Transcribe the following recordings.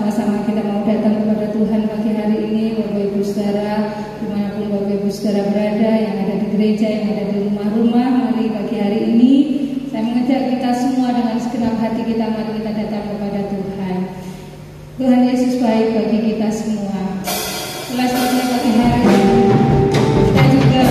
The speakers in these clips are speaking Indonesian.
sama-sama kita mau datang kepada Tuhan pagi hari ini, Bapak Ibu Saudara, dimanapun Bapak Ibu Saudara berada, yang ada di gereja, yang ada di rumah-rumah, mari pagi hari ini saya mengajak kita semua dengan segenap hati kita, mari kita datang kepada Tuhan. Tuhan Yesus baik bagi kita semua. Jelas pagi hari ini kita juga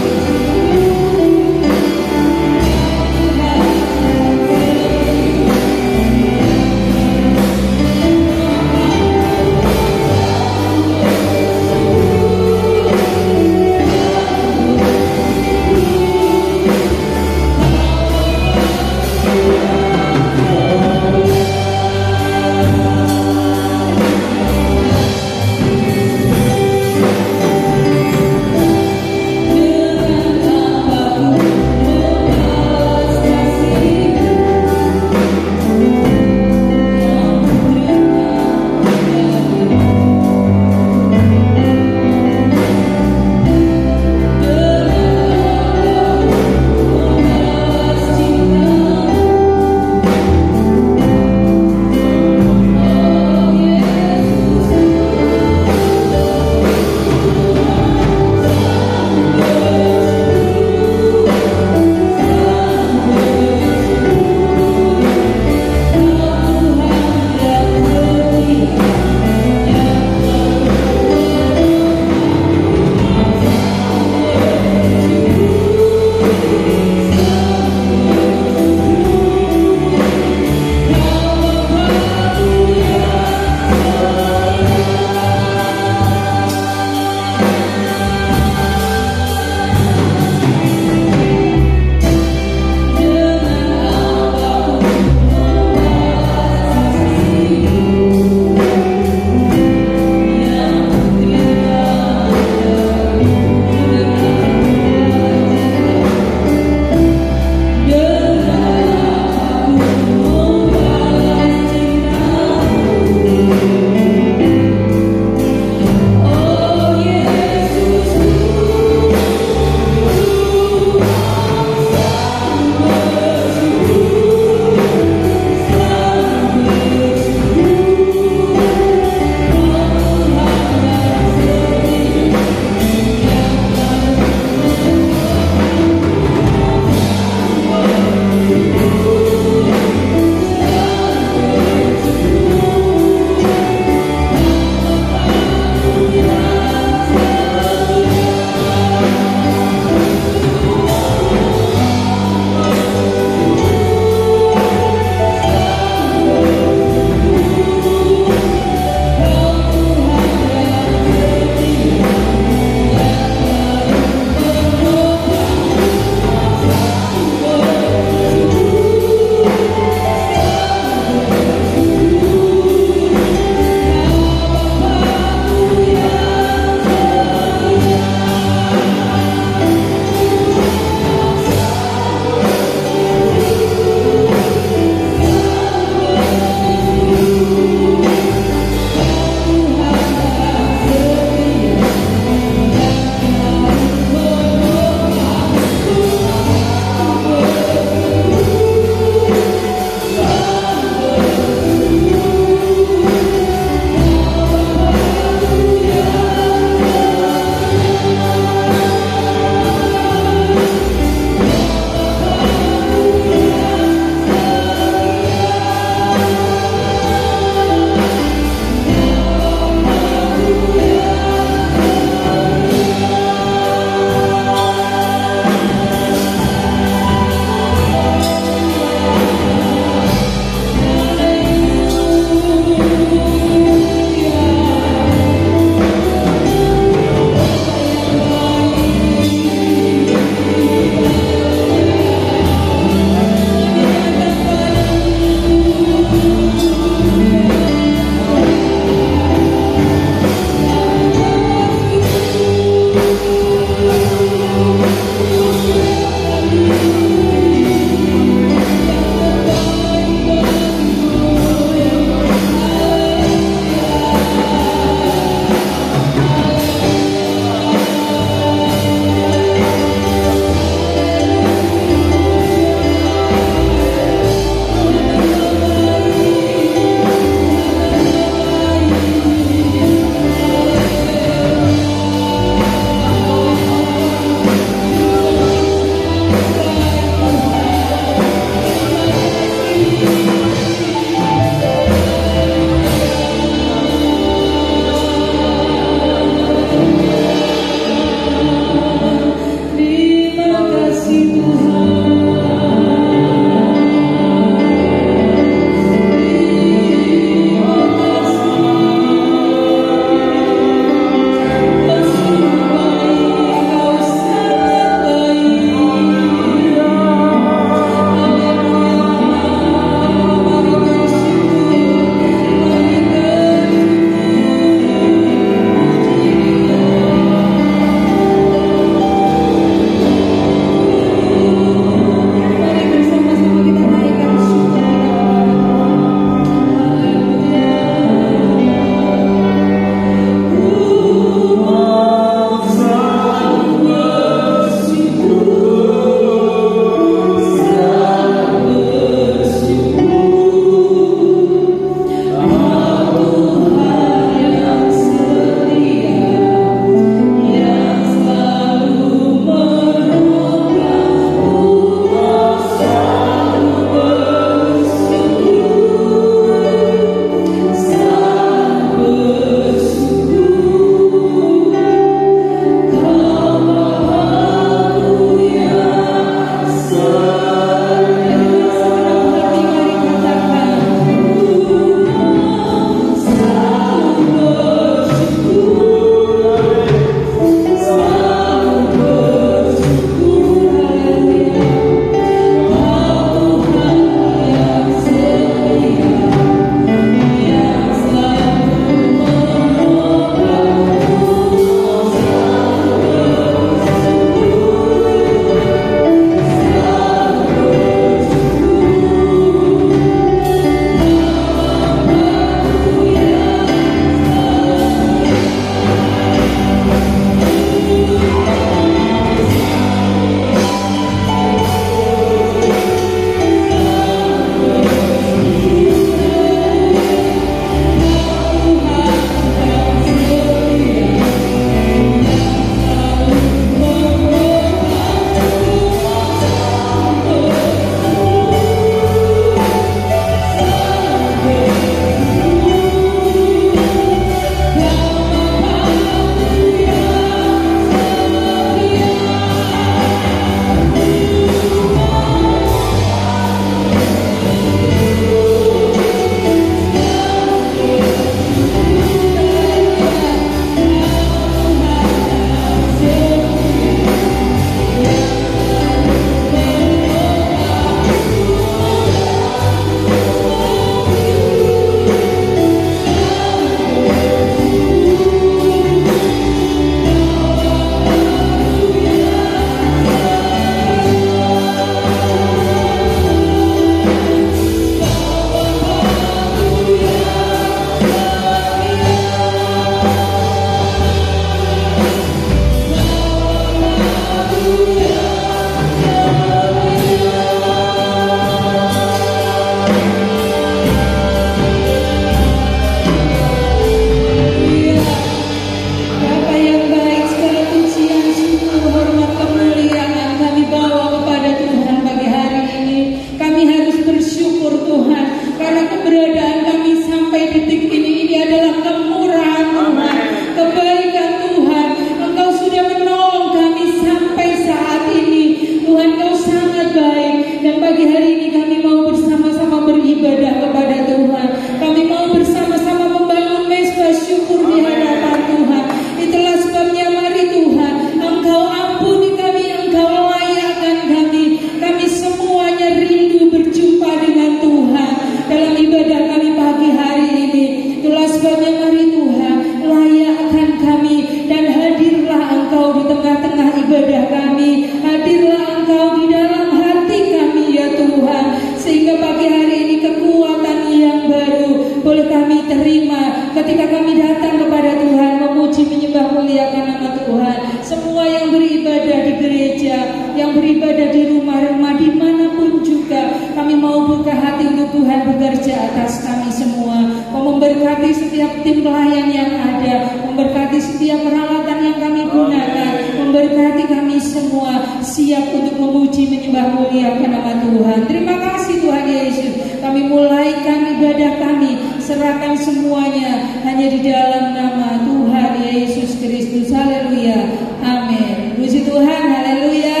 Dan pagi hari ini kami mau bersama-sama beribadah kepada Tuhan. Kami mau bersama-sama membangun mesbah syukur di hadapan Tuhan. Itulah sebabnya mari Tuhan, Engkau ampuni kami, Engkau layakkan kami. Kami semuanya rindu berjumpa dengan Tuhan dalam ibadah kami pagi hari ini. Itulah sebabnya mari Tuhan, layakkan kami dan hadirlah Engkau di tengah-tengah ibadah kami. Hadirlah Engkau di dalam hati kami ya Tuhan, sehingga pagi hari ini kekuatan yang baru boleh kami terima ketika kami datang kepada Tuhan, memuji menyembah muliakan nama Tuhan. Semua yang beribadah di gereja, yang beribadah di rumah-rumah, dimanapun juga, kami mau buka hati untuk Tuhan bekerja atas kami semua. Mau memberkati setiap tim pelayan yang ada, memberkati setiap peralatan yang kami gunakan, memberkati kami semua siap untuk memuji menyembah muliakan nama Tuhan. Terima kasih Tuhan Yesus. Kami mulaikan ibadah kami, serahkan semuanya hanya di dalam nama Tuhan Yesus Kristus. Haleluya. Amin. Puji Tuhan. Haleluya.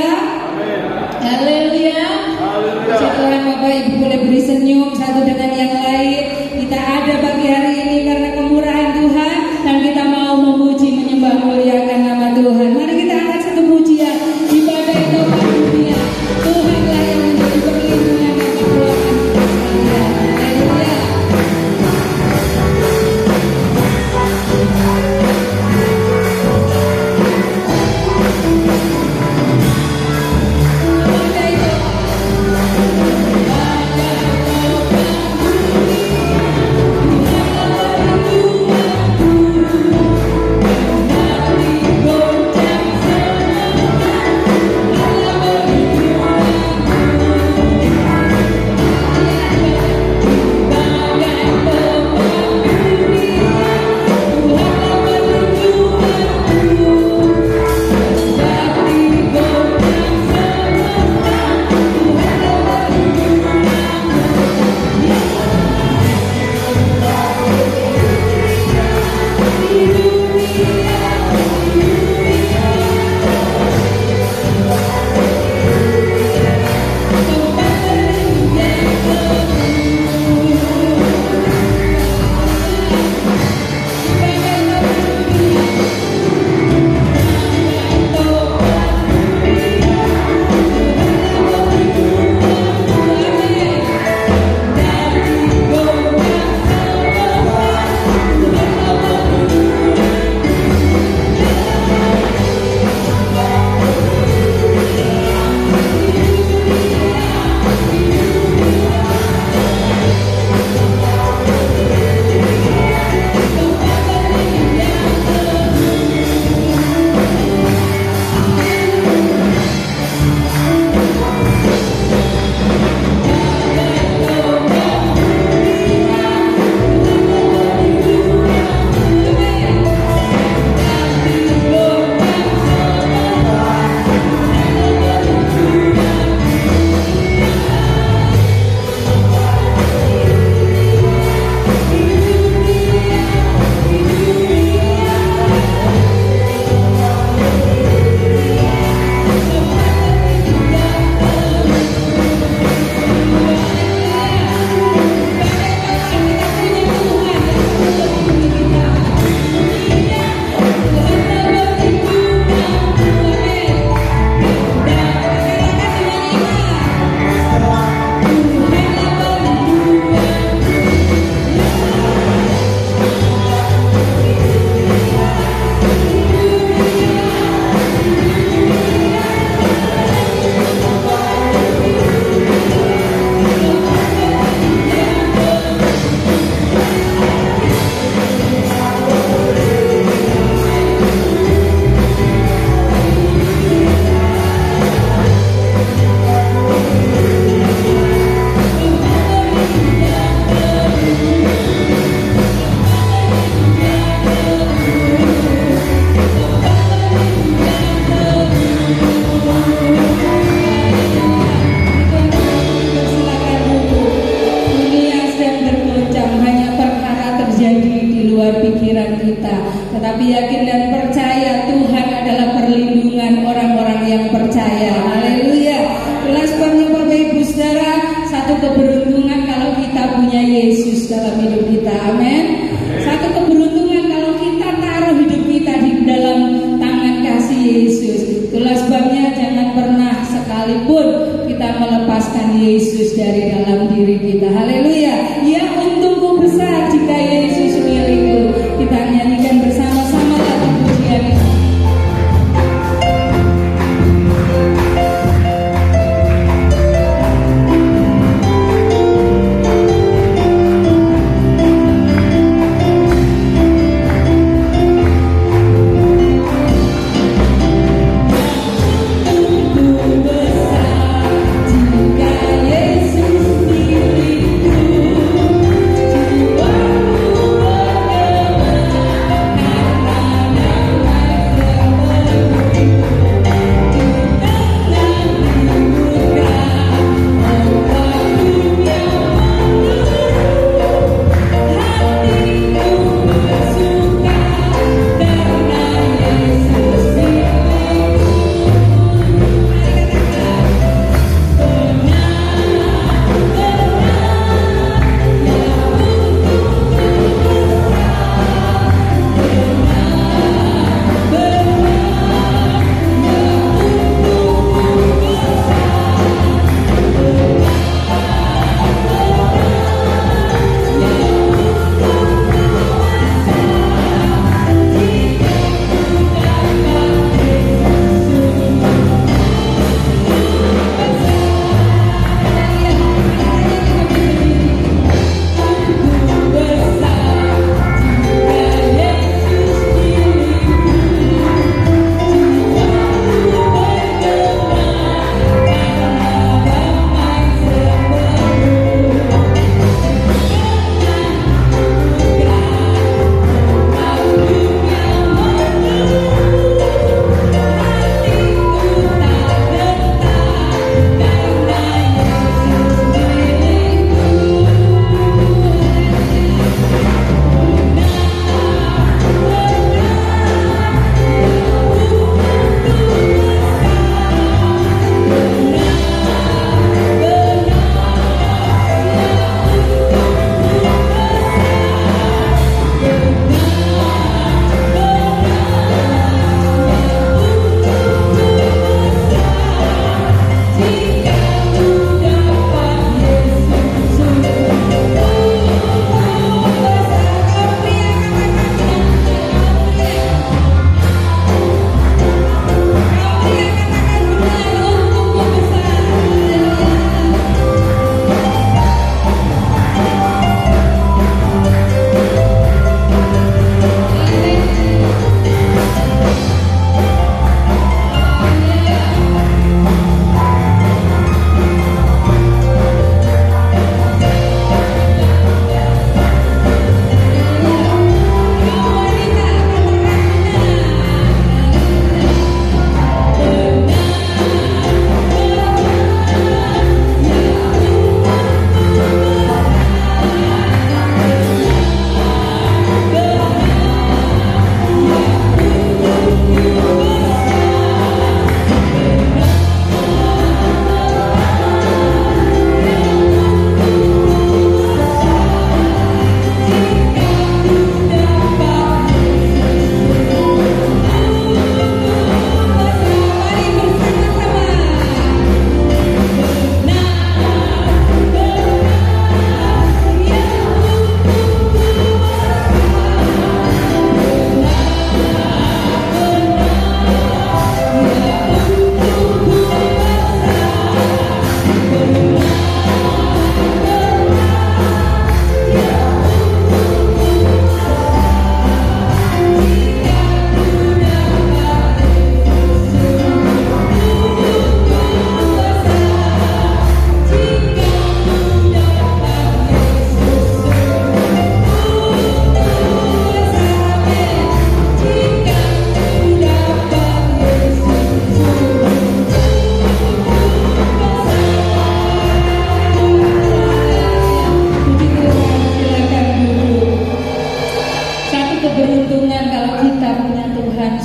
Haleluya. Puji Tuhan. Bapak Ibu boleh beri senyum satu dengan yang lain. Kita ada pagi hari ini karena kemurahan Tuhan, dan kita mau memuji menyembah muliakan nama Tuhan. Mari kita angkat satu pujian. Ibadah itu dunia. Tuhanlah yang menjadi perlindungan dan kekuatan kita sekalian. Haleluya. Ibadah itu Sang Yesus dari dalam diri kita. Haleluya. Ya, untungku besar jika Yesus milikku. Kita nyanyikan bersama-sama lagu pujian ini.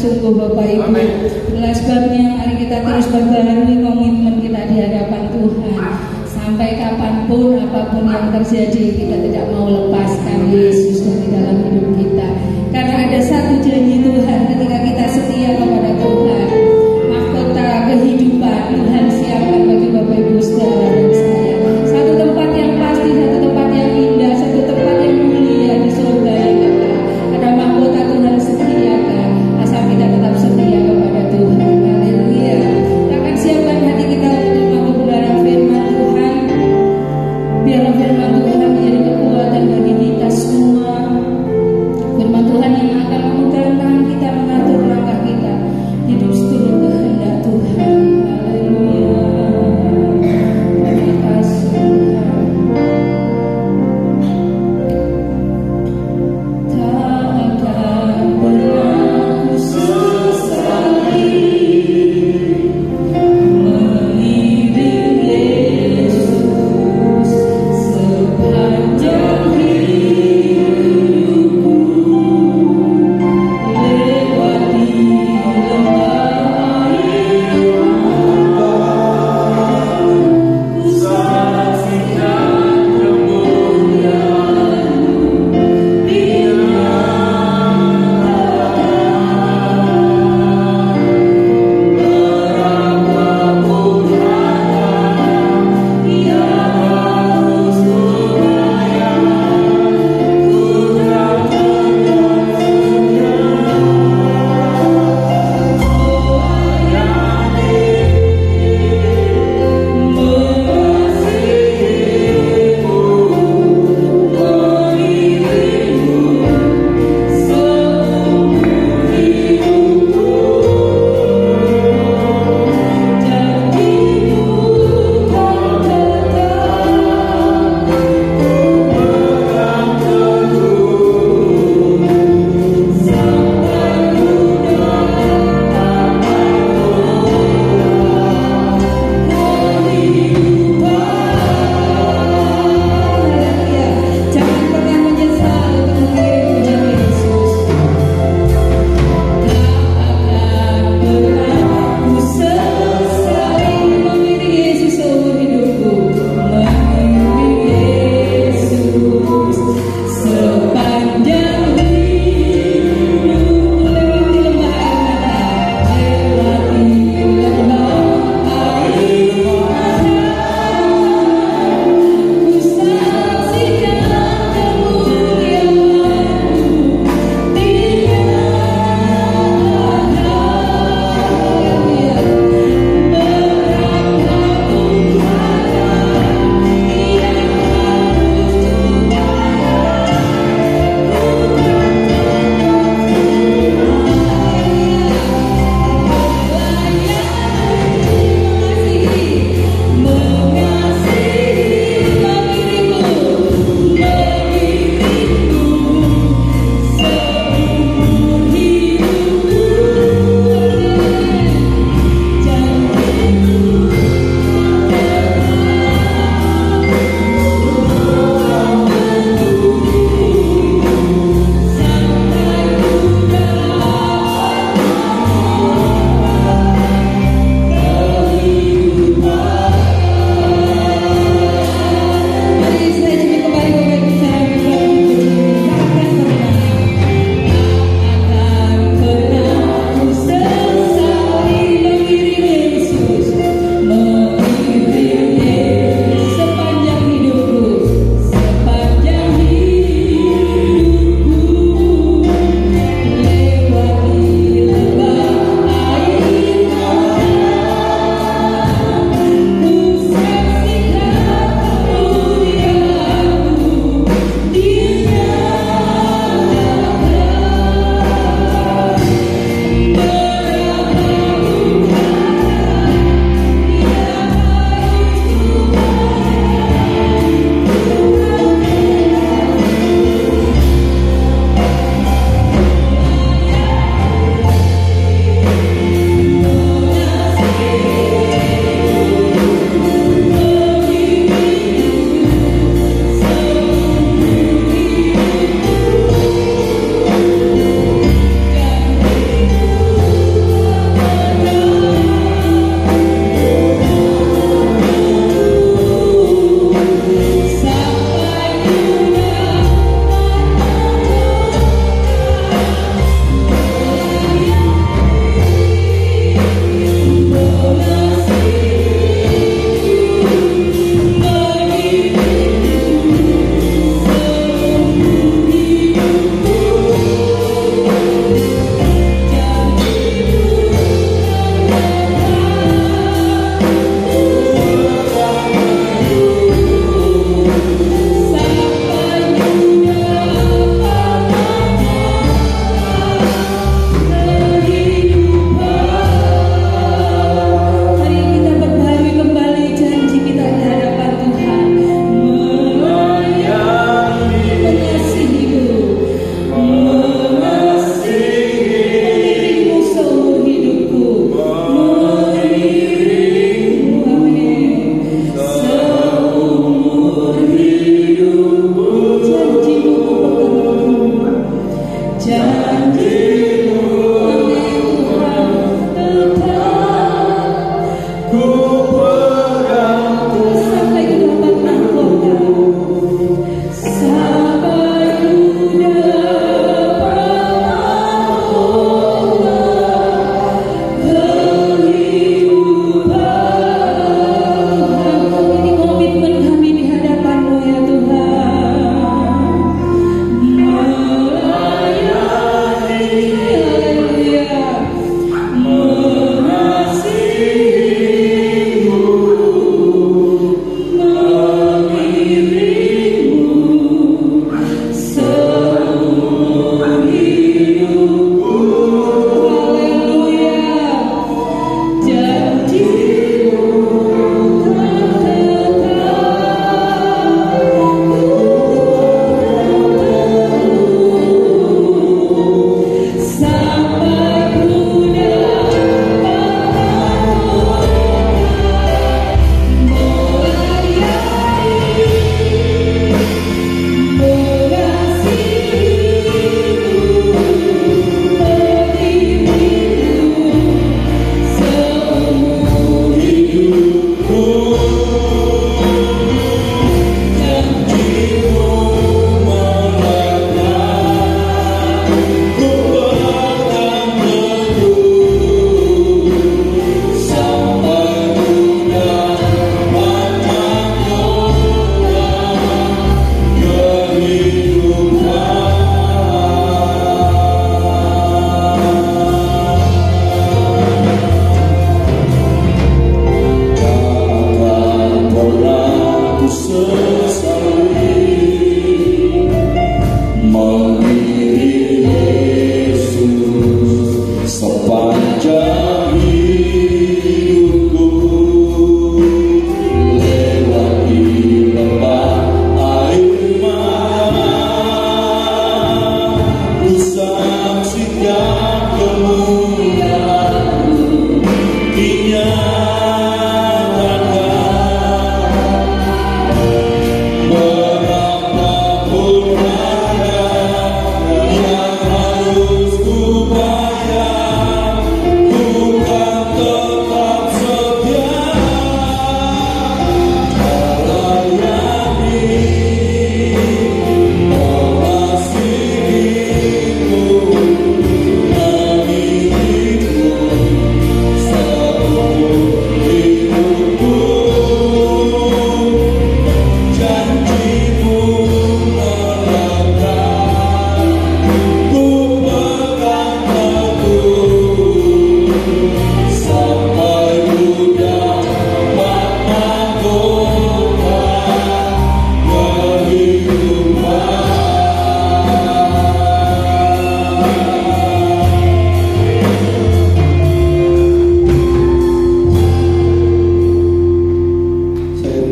sungguh Bapak Ibu. Itulah sebabnya mari kita terus membaharui komitmen kita di hadapan Tuhan. Sampai kapanpun, apapun yang terjadi, kita tidak mau lepaskan Yesus dari dalam hidup kita. Karena ada satu janji Tuhan, ketika kita setia kepada Tuhan, mahkota kehidupan Tuhan siapkan bagi Bapak Ibu saudara dan saya.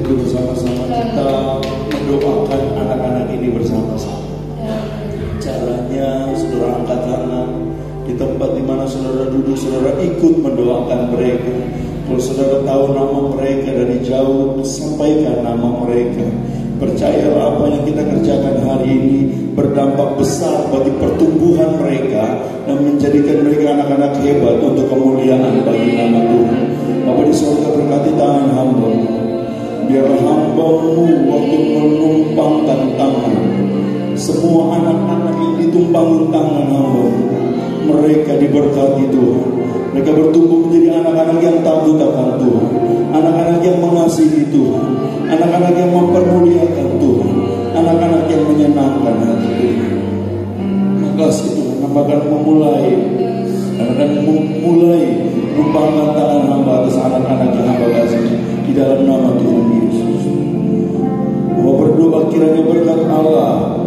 itu bersama-sama kita mendoakan anak-anak ini bersama-sama. Caranya saudara angkat tangan di tempat di mana saudara duduk, saudara ikut mendoakan mereka. Kalau saudara tahu nama mereka dari jauh, sampaikan nama mereka. Percayalah apa yang kita kerjakan hari ini berdampak besar bagi pertumbuhan mereka dan menjadikan mereka anak-anak hebat untuk kemuliaan bagi nama Tuhan. Bapa di surga, berkati tangan hamba. Biarlah hamba-Mu waktu menumpangkan tangan semua anak-anak yang ditumpangkan tangan hamba, mereka diberkati Tuhan. Mereka bertumbuh menjadi anak-anak yang takut akan Tuhan, anak-anak yang mengasihi Tuhan, anak-anak yang mempermuliakan Tuhan, anak-anak yang menyenangkan hati Tuhan. Terima kasih Tuhan, hamba akan memulai menumpangkan tangan hamba atas anak-anak yang hamba kasih di dalam nama Tuhan Yesus. Hamba berdoa kiranya berkat Allah,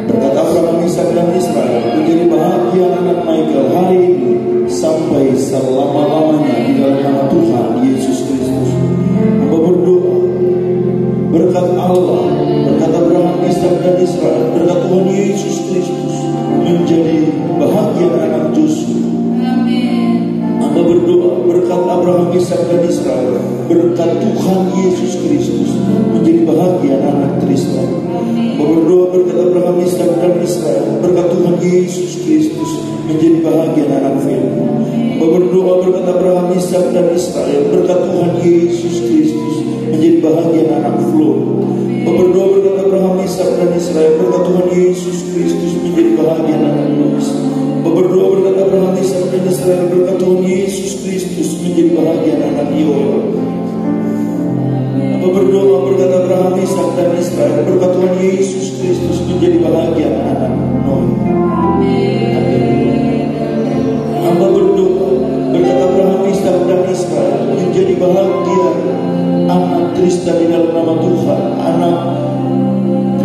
berkat Abraham, Ishak dan Israel menjadi bahagia anak Michael hari ini sampai selama-lamanya di dalam nama Tuhan Yesus Kristus. Hamba berdoa berkat Allah, berkat Abraham, Ishak dan Israel, berkat Tuhan Yesus Kristus menjadi bahagia anak Joshua. Hamba berdoa berkat Abraham, Ishak dan Israel, berkat Tuhan Yesus Kristus menjadi bahagia anak Tristan. Hamba berdoa berkat Abraham, Ishak dan Israel, berkat Tuhan Yesus Kristus menjadi bahagia anak Firman. Hamba berdoa berkat Abraham, Ishak dan Israel, berkat Tuhan Yesus Kristus menjadi bahagia anak Flo. Hamba berdoa berkat Abraham, Ishak dan Israel, berkat Tuhan Yesus Kristus menjadi bahagia anak Lois. Berdoa berkat Abraham, Ishak dan Israel, berkat Tuhan Yesus Kristus menjadi bahagia anak Yoel. Berdoa berkat Abraham, Ishak dan Israel, berkat Tuhan Yesus Kristus menjadi bahagia anak Noah. Hamba berdoa berkat Abraham, Ishak dan Israel menjadi bahagia anak Tristan di dalam nama Tuhan, anak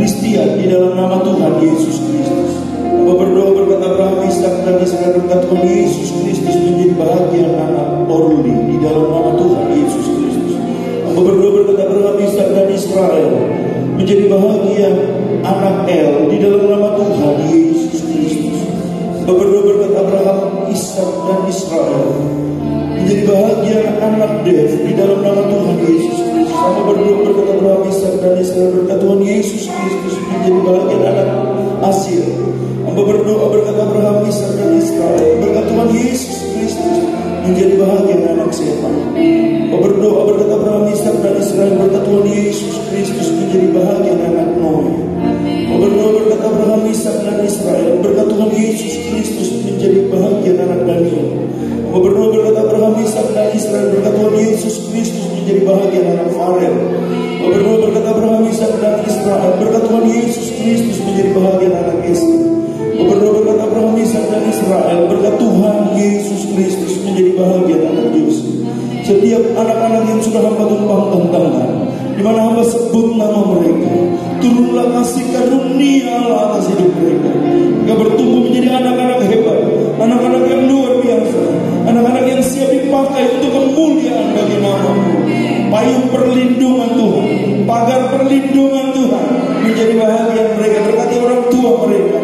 Kristian di dalam nama Tuhan Yesus Kristus. Hamba berdoa berkat Abraham, Ishak dan Israel, berkat Tuhan Yesus Kristus menjadi bahagia anak Orli di dalam nama Tuhan Yesus Kristus. Hamba berdoa berkat Abraham, Ishak dan Israel menjadi bahagia anak El di dalam nama Tuhan Yesus Kristus. Hamba berdoa berkat Abraham, Ishak dan Israel menjadi bahagia anak Dev di dalam nama Tuhan Yesus Kristus. Hamba berdoa berkat Abraham, Ishak dan Israel, berkat Tuhan Yesus Kristus menjadi bahagia anak Asir. Hamba berdoa berkat Abraham, Ishak dan Israel, berkat Tuhan Yesus Kristus menjadi bahagia anak Sepan. Hamba berdoa berkat Abraham, Ishak dan Israel, berkat Tuhan Yesus Kristus menjadi bahagia anak Noe. Hamba berdoa berkat Abraham, Ishak dan Israel, berkat Tuhan Yesus Kristus menjadi bahagia anak Daniel. Hamba berdoa berkat Abraham, Ishak dan Israel, berkat Tuhan Yesus Kristus menjadi bahagia anak Farel. Hamba berdoa berkat Abraham, Ishak dan Israel, berkat Tuhan Yesus Kristus menjadi bahagia anak Esther. Berdoa berkat Abraham, Ishak dan Israel, berkat Tuhan Yesus Kristus menjadi bahagia anak Yusuf. Setiap anak-anak yang sudah hamba tumpangkan tangan, di mana hamba sebut nama mereka, turunlah kasih karunia Allah atas hidup mereka. Mereka bertumbuh menjadi anak-anak hebat, anak-anak yang luar biasa, anak-anak yang siap dipakai untuk kemuliaan bagi nama-Mu. Payung perlindungan Tuhan, pagar perlindungan Tuhan menjadi bahagia mereka. Berkati orang tua mereka,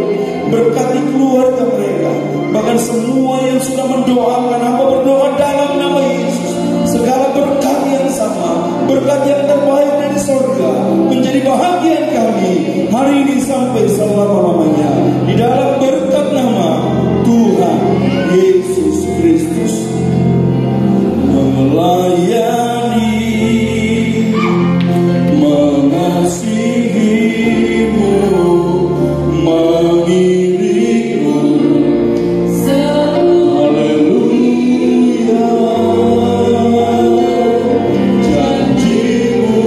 berkati keluarga mereka, bahkan semua yang sudah mendoakan. Hamba berdoa dalam nama Yesus, segala berkat yang sama, berkat yang terbaik dari surga menjadi bahagian kami hari ini sampai selama-lamanya di dalam berkat nama Tuhan Yesus Kristus. Melayani, mengasihi-Mu, mengirimu. Haleluya. Janji-Mu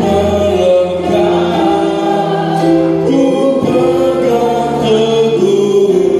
melekat, ku pegang teguh.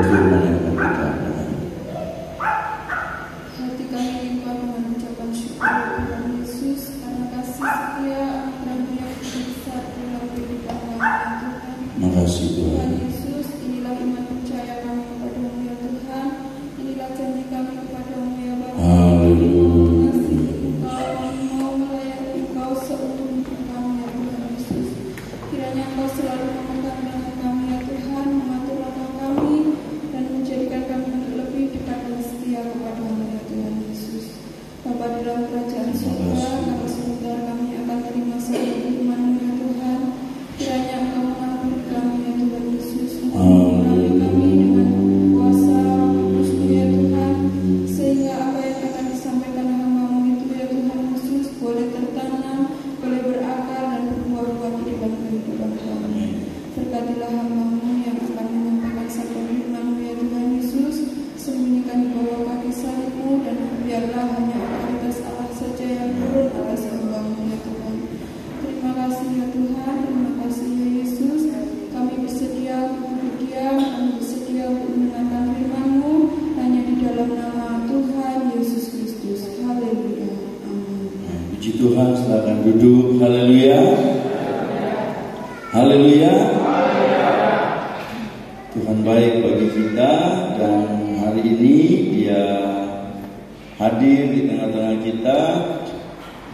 firman yang akan kita dengar. Hati kami limpah dengan ucapan syukur Tuhan Yesus karena kasih setia anugerah-Mu yang besar dalam kehidupan kami ya Tuhan. Makasih Tuhan. Yesus, inilah iman percaya kami kepada-Mu ya Tuhan. Inilah janji kami kepada-Mu ya Bapa. Haleluya. Kami mau melayani Engkau seumur hidup kami ya Tuhan Yesus. Kiranya Engkau selalu memegang tangan kami ya Tuhan, mengatur langkah kami dan menjadikan kami untuk lebih dekat dan setia kepada-Mu ya Tuhan Yesus. Bapa dalam kerajaan surga, kami sebentar kami akan terima sabda firman-Mu ya Tuhan. Kiranya Engkau mengampuni kami ya Tuhan Yesus, mengampuni kami dengan kuasa Kudus-Mu ya Tuhan, sehingga apa yang akan disampaikan hamba-Mu itu ya Tuhan Yesus boleh tertanam, boleh berakar dan berbuah-buah di dalam kehidupan kami. Berkatilah hamba-Mu yang akan menyampaikan sabda firman-Mu ya Tuhan Yesus, sembunyikan di bawah kaki salib-Mu dan biarlah hanya otoritas Allah saja yang turun atas hamba-Mu ya Tuhan. Terima kasih ya Tuhan, terima kasih ya Yesus. Kami bersedia untuk diam, kami bersedia untuk mendengarkan firman-Mu hanya di dalam nama Tuhan Yesus Kristus. Haleluya. Amin. Puji Tuhan, silakan duduk. Haleluya. Haleluya. Tuhan baik bagi kita dan hari ini Dia hadir di tengah-tengah kita.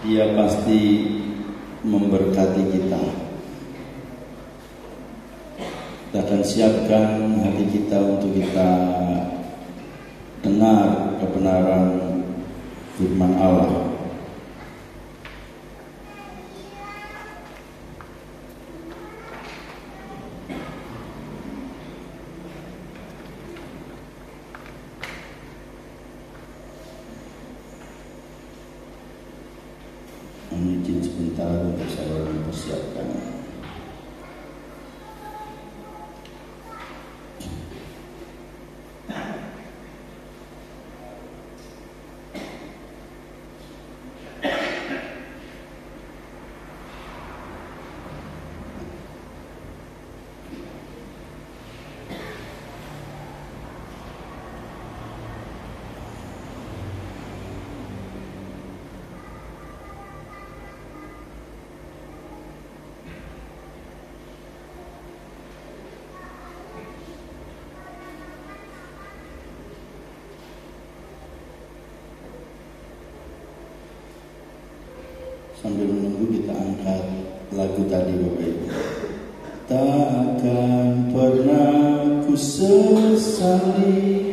Dia pasti memberkati kita. Kita akan siapkan hati kita untuk kita dengar kebenaran firman Allah. Izin sebentar untuk saya mempersiapkan. Sambil menunggu kita angkat lagu tadi Bapak Ibu. Tak akan pernah ku sesali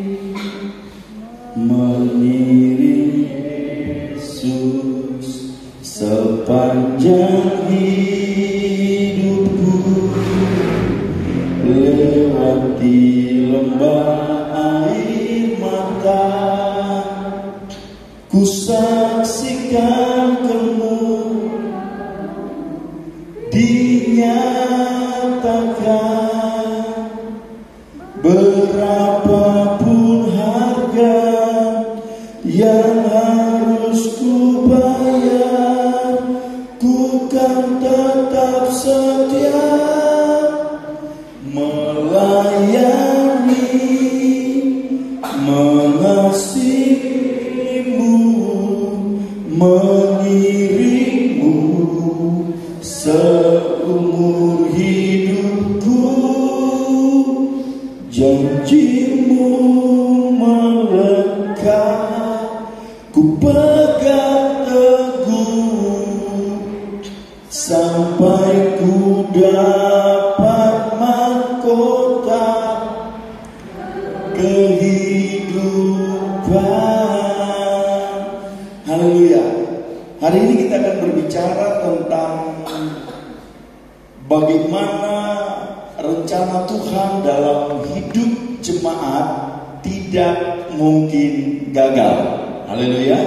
mengiring Yesus sepanjang hidupku, lewati lembah air mata, ku saksikan dinyatakan, berapapun harga yang harus ku bayar, ku kan tetap setia melayani, mengasihimu, mengiringmu seumur hidupku. Janjimu melekat, ku pegang teguh sampai ku dapat mahkota kehidupan. Haleluya. Hari ini kita akan berbicara tentang bagaimana rencana Tuhan dalam hidup jemaat tidak mungkin gagal. Haleluya.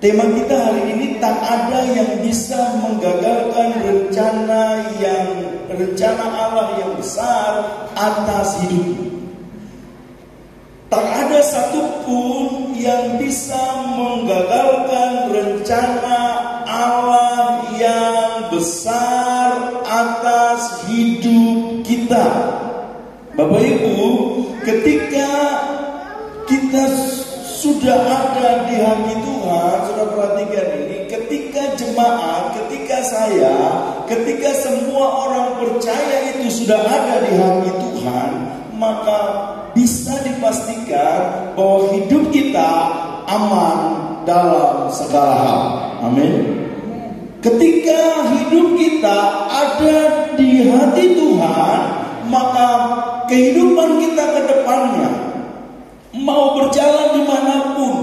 Tema kita hari ini, tak ada yang bisa menggagalkan rencana Allah yang besar atas hidupmu. Tak ada satupun yang bisa menggagalkan rencana Allah yang besar atas hidup kita. Bapak Ibu, ketika kita sudah ada di hati Tuhan, sudah perhatikan ini. Ketika jemaat, ketika saya, ketika semua orang percaya itu sudah ada di hati Tuhan, maka bisa dipastikan bahwa hidup kita aman dalam segala hal. Amin. Ketika hidup kita ada di hati Tuhan, maka kehidupan kita ke depannya, mau berjalan dimanapun,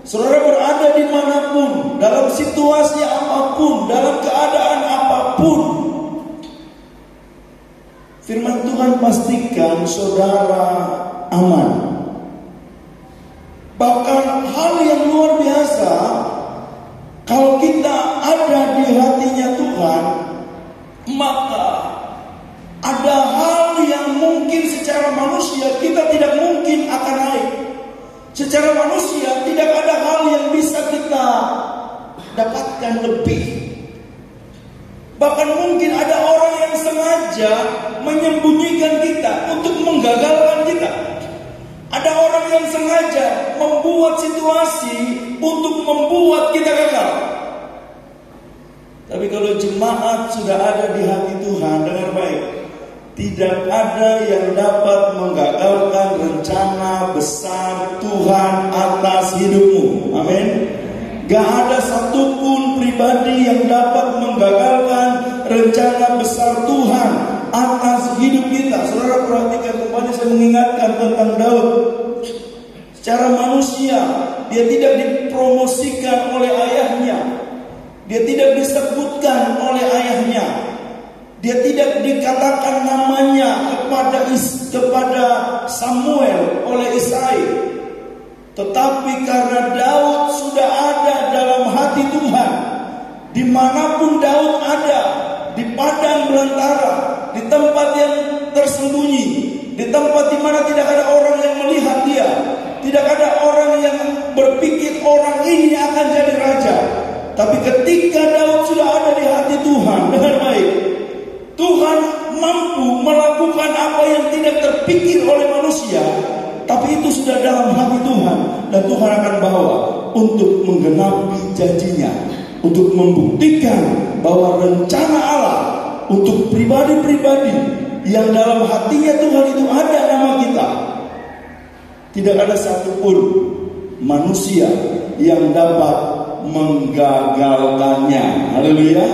saudara berada dimanapun, dalam situasi apapun, dalam keadaan apapun, firman Tuhan pastikan saudara aman. Bahkan hal yang luar biasa, kalau kita ada di hatinya Tuhan, maka ada hal yang mungkin secara manusia kita tidak mungkin akan naik. Secara manusia tidak ada hal yang bisa kita dapatkan lebih. Bahkan mungkin ada orang yang sengaja menyembunyikan kita untuk menggagalkan kita. Ada orang yang sengaja membuat situasi untuk membuat kita gagal. Tapi kalau jemaat sudah ada di hati Tuhan, dengar baik, tidak ada yang dapat menggagalkan rencana besar Tuhan atas hidupmu. Amin. Gak ada satupun pribadi yang dapat menggagalkan rencana besar Tuhan atas hidup kita. Saudara perhatikan kembali, saya mengingatkan tentang Daud. Secara manusia, dia tidak dipromosikan oleh ayahnya. Dia tidak disebutkan oleh ayahnya. Dia tidak dikatakan namanya kepada Samuel oleh Isai. Tetapi karena Daud sudah ada dalam hati Tuhan, dimanapun Daud ada, di padang belantara, di tempat yang tersembunyi, di tempat di mana tidak ada orang yang melihat dia, tidak ada orang yang berpikir orang ini akan jadi raja. Tapi ketika Daud sudah ada di hati Tuhan, dengar baik, Tuhan mampu melakukan apa yang tidak terpikir oleh manusia, tapi itu sudah dalam hati Tuhan, dan Tuhan akan bawa untuk menggenapi janjinya, untuk membuktikan bahwa rencana Allah untuk pribadi-pribadi yang dalam hatinya Tuhan itu ada nama kita. Tidak ada satupun manusia yang dapat menggagalkannya. Haleluya.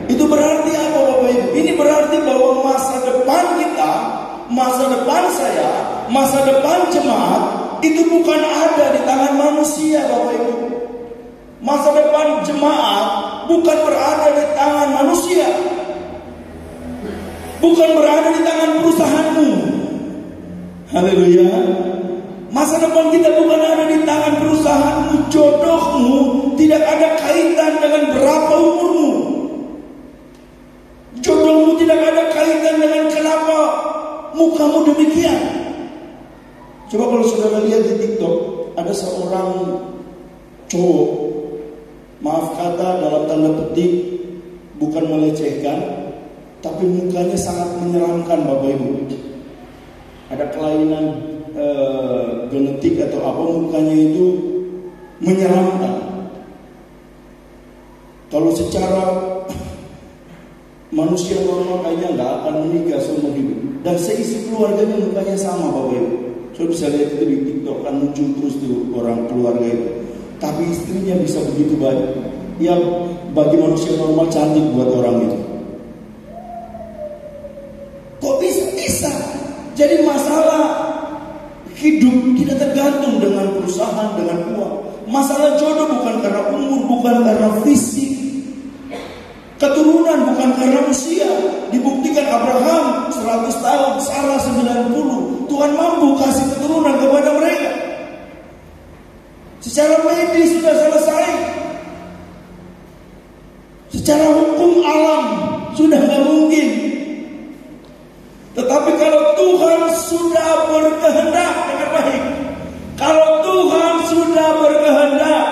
Itu berarti apa Bapak Ibu? Ini berarti bahwa masa depan kita, masa depan saya, masa depan jemaat itu bukan ada di tangan manusia Bapak Ibu. Masa depan jemaat bukan berada di tangan manusia, bukan berada di tangan perusahaanmu. Haleluya. Masa depan kita bukan ada di tangan perusahaanmu. Jodohmu tidak ada kaitan dengan berapa umurmu. Jodohmu tidak ada kaitan dengan kenapa mukamu demikian. Coba kalau saudara lihat di TikTok, ada seorang cowok, maaf kata dalam tanda petik, bukan melecehkan, tapi mukanya sangat menyeramkan Bapak Ibu. Ada kelainan genetik atau apa, mukanya itu menyeramkan. Kalau secara manusia normal kayaknya nggak akan menikah seumur hidup, dan seisi keluarganya mukanya sama Bapak Ibu. Saya bisa lihat itu di TikTok, kan muncul terus tuh orang keluarga itu. Tapi istrinya bisa begitu baik. Ya bagi manusia normal cantik buat orang itu. Kok bisa? Jadi masalah hidup tidak tergantung dengan perusahaan, dengan uang. Masalah jodoh bukan karena umur, bukan karena fisik. Keturunan bukan karena usia. Dibuktikan Abraham 100 tahun, Sarah 90. Tuhan mampu kasih keturunan kepada mereka. Secara medis sudah selesai. Secara hukum alam sudah gak mungkin. Tetapi kalau Tuhan sudah berkehendak, dengar baik, kalau Tuhan sudah berkehendak,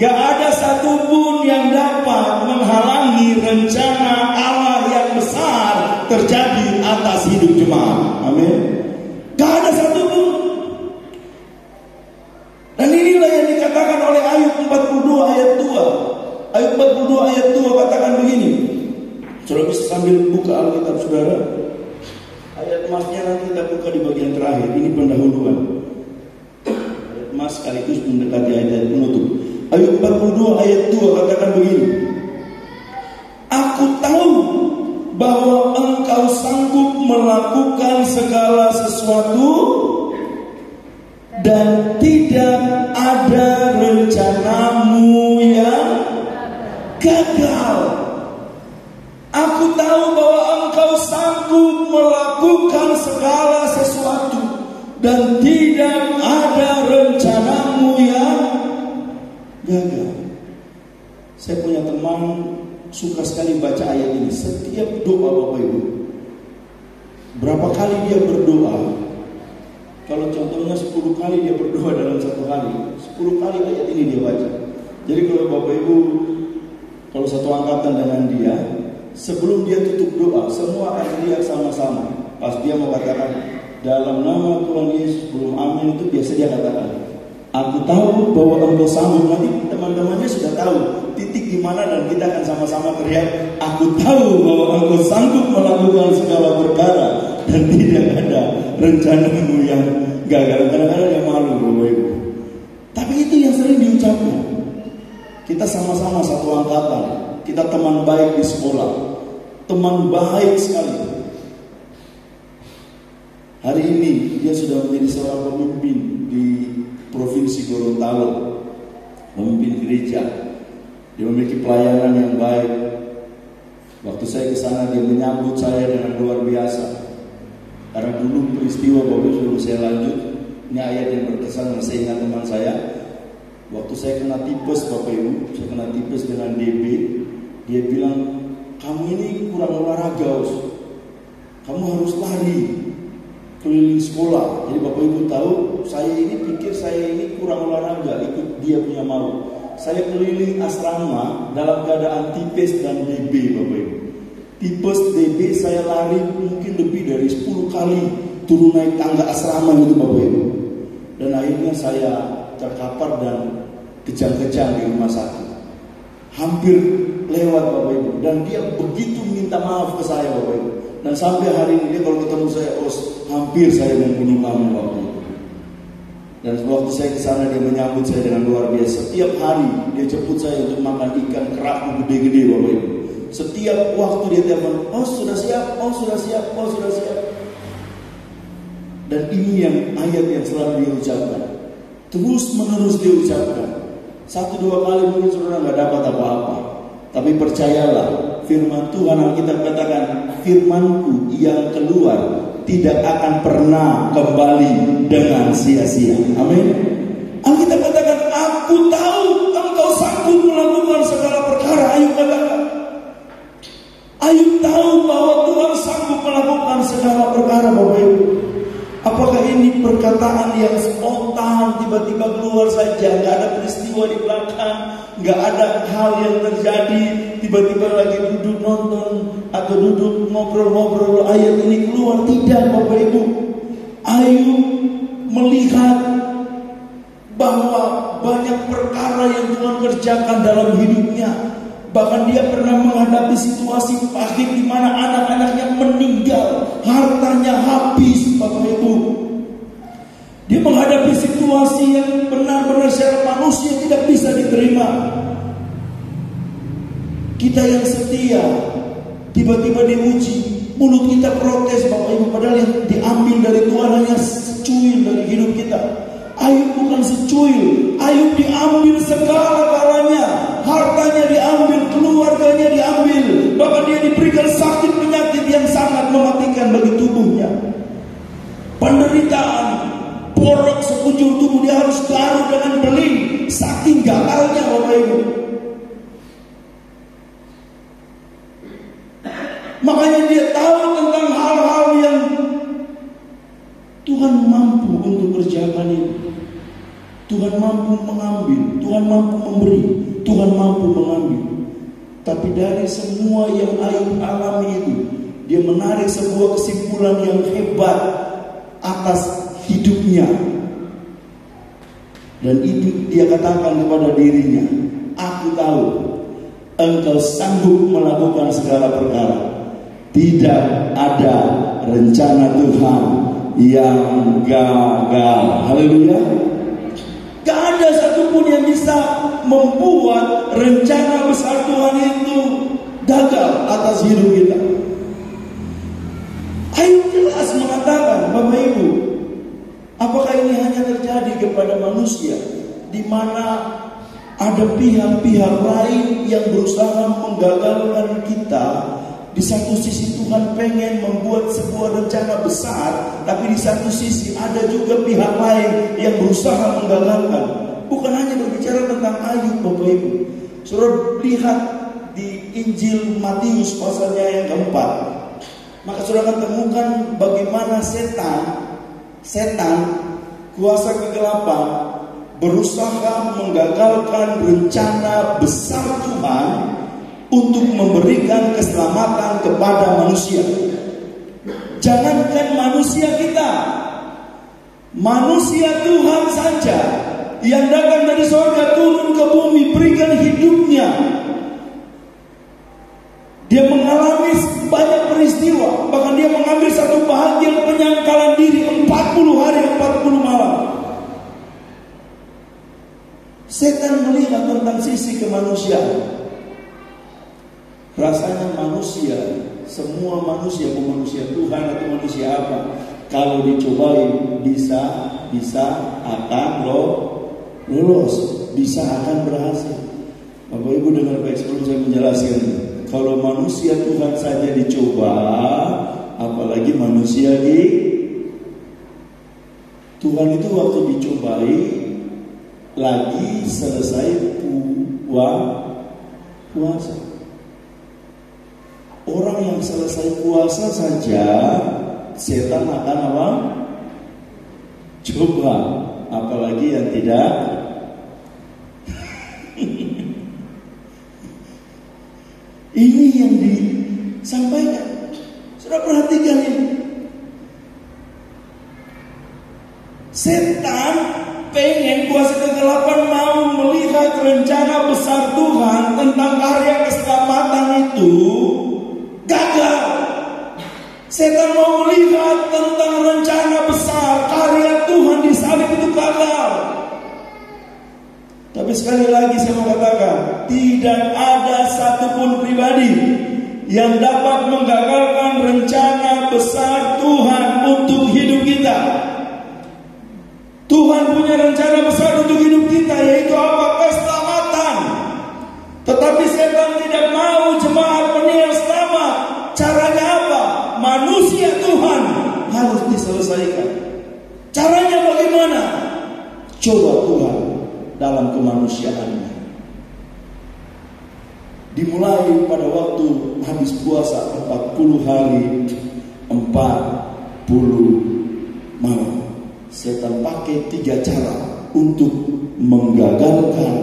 gak ada satupun yang dapat menghalangi rencana Allah yang besar terjadi atas hidup jemaat. Amin. Gak ada satupun. sambil buka Alkitab saudara, ayat emasnya nanti kita buka di bagian terakhir. Ini pendahuluan. Ayat emas sekaligus mendekati ayat penutup. Ayub 42 ayat 2 katakan begini. Aku tahu bahwa Engkau sanggup melakukan segala sesuatu dan tidak ada rencanamu yang gagal. Aku tahu bahwa Engkau sanggup melakukan segala sesuatu dan tidak ada rencanamu yang gagal. Saya punya teman suka sekali baca ayat ini. Setiap doa Bapak Ibu, berapa kali dia berdoa? Kalau contohnya 10 kali dia berdoa dalam satu hari, 10 kali ayat ini dia baca. Jadi kalau Bapak Ibu, kalau satu angkatan dengan dia, sebelum dia tutup doa, semua akan teriak sama-sama. Pas dia mau katakan dalam nama Tuhan Yesus, belum amin, itu biasa dia katakan, aku tahu bahwa Engkau sanggup. Nanti teman-temannya sudah tahu titik di mana dan kita akan sama-sama teriak, aku tahu bahwa Engkau sanggup melakukan segala perkara dan tidak ada rencanamu yang gagal. Kadang-kadang dia malu Bapak Ibu. Tapi itu yang sering diucapkan. Kita sama-sama satu angkatan, kita teman baik di sekolah, teman baik sekali. Hari ini dia sudah menjadi seorang pemimpin di Provinsi Gorontalo, memimpin gereja. Dia memiliki pelayanan yang baik. Waktu saya ke sana dia menyambut saya dengan luar biasa. Karena dulu peristiwa Bapak sebelum saya lanjut, ini ayat yang berkesan dan saya ingat teman saya. Waktu saya kena tipes Bapak Ibu, saya kena tipes dengan DB. Dia bilang, kamu ini kurang olahraga, kamu harus lari keliling sekolah. Jadi Bapak Ibu tahu, saya ini pikir saya ini kurang olahraga, ikut dia punya mau. Saya keliling asrama dalam keadaan tipes dan DB Bapak Ibu. Tipes DB saya lari mungkin lebih dari 10 kali turun naik tangga asrama itu Bapak Ibu. Dan akhirnya saya terkapar dan kejang-kejang di rumah sakit. Hampir lewat Bapak Ibu. Dan dia begitu minta maaf ke saya Bapak Ibu. Dan sampai hari ini dia kalau ketemu saya, hampir saya membunuh kamu Bapak Ibu. Dan waktu saya ke sana dia menyambut saya dengan luar biasa. Setiap hari dia jemput saya untuk makan ikan kerapu gede-gede Bapak Ibu. Setiap waktu dia telepon, sudah siap, sudah siap, sudah siap. Dan ini yang ayat yang selalu dia ucapkan. Terus menerus dia ucapkan. 1-2 kali mungkin saudara nggak dapat apa-apa. Tapi percayalah, firman Tuhan Alkitab katakan, firmanku yang keluar tidak akan pernah kembali dengan sia-sia. Amin. Alkitab katakan, aku tahu Engkau sanggup melakukan segala perkara. Ayub katakan, Ayub tahu bahwa Tuhan sanggup melakukan segala perkara Bapak Ibu. Apakah ini perkataan yang spontan tiba-tiba keluar saja, nggak ada peristiwa di belakang, nggak ada hal yang terjadi, tiba-tiba lagi duduk nonton atau duduk ngobrol-ngobrol ayat ini keluar? Tidak Bapak Ibu. Ayub melihat bahwa banyak perkara yang Tuhan kerjakan dalam hidupnya. Bahkan dia pernah menghadapi situasi pahit di mana anak-anaknya meninggal, hartanya habis, Bapak Ibu. Dia menghadapi situasi yang benar-benar secara manusia tidak bisa diterima. Kita yang setia tiba-tiba diuji, mulut kita protes Bapak Ibu, padahal yang diambil dari Tuhan hanya secuil dari hidup kita. Ayub bukan secuil, Ayub diambil segala-galanya, hartanya diambil, keluarganya diambil, bahkan dia diberikan sakit penyakit yang sangat mematikan bagi tubuhnya. Penderitaan, borok sekujur tubuh, dia harus garuk dengan beling, saking gagalnya Bapak Ibu. Makanya dia tahu tentang hal-hal yang Tuhan mampu untuk kerjakan ini. Tuhan mampu mengambil, Tuhan mampu memberi, Tuhan mampu mengambil. Tapi dari semua yang Ayub alami itu, dia menarik sebuah kesimpulan yang hebat atas hidupnya. Dan itu dia katakan kepada dirinya, aku tahu Engkau sanggup melakukan segala perkara Tidak ada rencana Tuhan yang gagal. Haleluya. Gak ada satupun yang bisa membuat rencana besar Tuhan itu gagal atas hidup kita. Ayub jelas mengatakan, Bapak Ibu, apakah ini hanya terjadi kepada manusia, di mana ada pihak-pihak lain yang berusaha menggagalkan kita? Di satu sisi Tuhan pengen membuat sebuah rencana besar, tapi di satu sisi ada juga pihak lain yang berusaha menggagalkan. Bukan hanya berbicara tentang Ayub, Bapak Ibu. Saudara lihat di Injil Matius pasalnya yang keempat, maka saudara akan temukan bagaimana setan kuasa kegelapan berusaha menggagalkan rencana besar Tuhan untuk memberikan keselamatan kepada manusia. Jangankan manusia kita, manusia Tuhan saja yang datang dari surga turun ke bumi berikan hidupnya. Dia mengalami banyak peristiwa, bahkan dia mengambil satu bahagian penyangkalan diri 40 hari 40 malam. Setan melihat tentang sisi kemanusiaan. Rasanya manusia, semua manusia, mau manusia Tuhan atau manusia apa, kalau dicobai bisa akan lolos, bisa akan berhasil. Bapak Ibu dengar baik sebelum saya menjelaskan. Kalau manusia Tuhan saja dicoba, apalagi manusia Tuhan itu waktu dicobai lagi selesai puasa. Orang yang selesai puasa saja setan akan apa? Coba, apalagi yang tidak. Ini yang disampaikan. Sudah perhatikan ini. Setan pengen kuasa kegelapan mau melihat rencana besar Tuhan tentang karya keselamatan itu gagal. Setan mau melihat tentang rencana besar karya Tuhan di salib itu gagal. Tapi sekali lagi saya mau katakan, tidak ada satupun pribadi yang dapat menggagalkan rencana besar Tuhan untuk hidup kita. Tuhan punya rencana besar untuk hidup kita, yaitu apa? Keselamatan. Tetapi setan tidak mau jemaat menilai selamat. Caranya apa? Manusia Tuhan harus diselesaikan. Caranya bagaimana? Coba Tuhan dalam kemanusiaannya. Dimulai pada waktu habis puasa 40 hari 40 malam. Setan pakai 3 cara untuk menggagalkan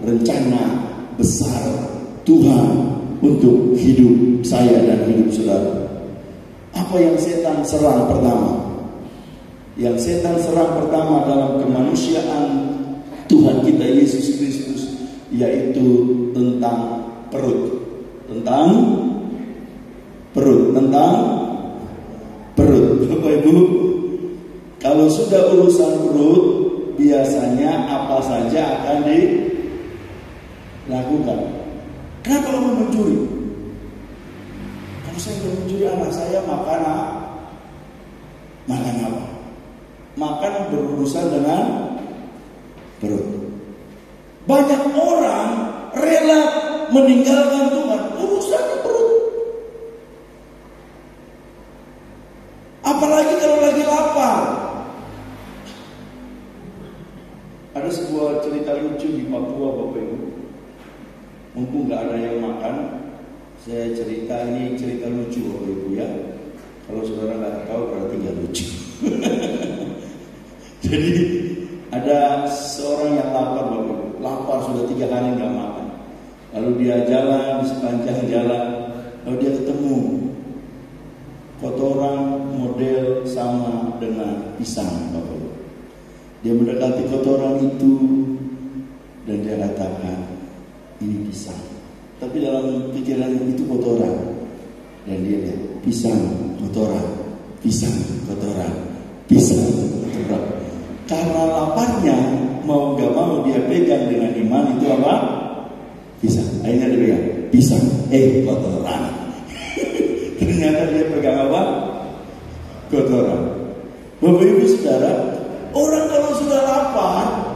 rencana besar Tuhan untuk hidup saya dan hidup saudara. Apa yang setan serang pertama? Yang setan serang pertama dalam kemanusiaan Tuhan kita Yesus Kristus, yaitu tentang perut. Tentang perut. Bapak Ibu, kalau sudah urusan perut, biasanya apa saja akan dilakukan. Kenapa kamu mencuri? Kalau saya sudah mencuri anak saya, makan apa? Makan berurusan dengan perut. Banyak orang rela meninggalkan Tuhan, urusannya perut. Apalagi kalau lagi lapar. Ada sebuah cerita lucu di Papua, Bapak Ibu. Mumpung nggak ada yang makan, saya cerita, ini cerita lucu Bapak Ibu ya. Kalau saudara nggak tahu berarti nggak lucu. Jadi ada seorang yang lapar, Bapak Ibu. Lapar sudah 3 hari nggak makan. Lalu dia jalan di sepanjang jalan, lalu dia ketemu kotoran model sama dengan pisang, Bapak Ibu. Dia mendekati kotoran itu dan dia katakan, ini pisang. Tapi dalam pikiran itu kotoran. Dan dia lihat pisang kotoran, pisang kotoran, pisang kotoran. Karena laparnya, mau gak mau dia pegang dengan iman itu apa? Pisang. Akhirnya dia bilang, pisang, kotoran. Ternyata dia pegang apa? Kotoran. Bapak Ibu Saudara, orang kalau sudah lapar,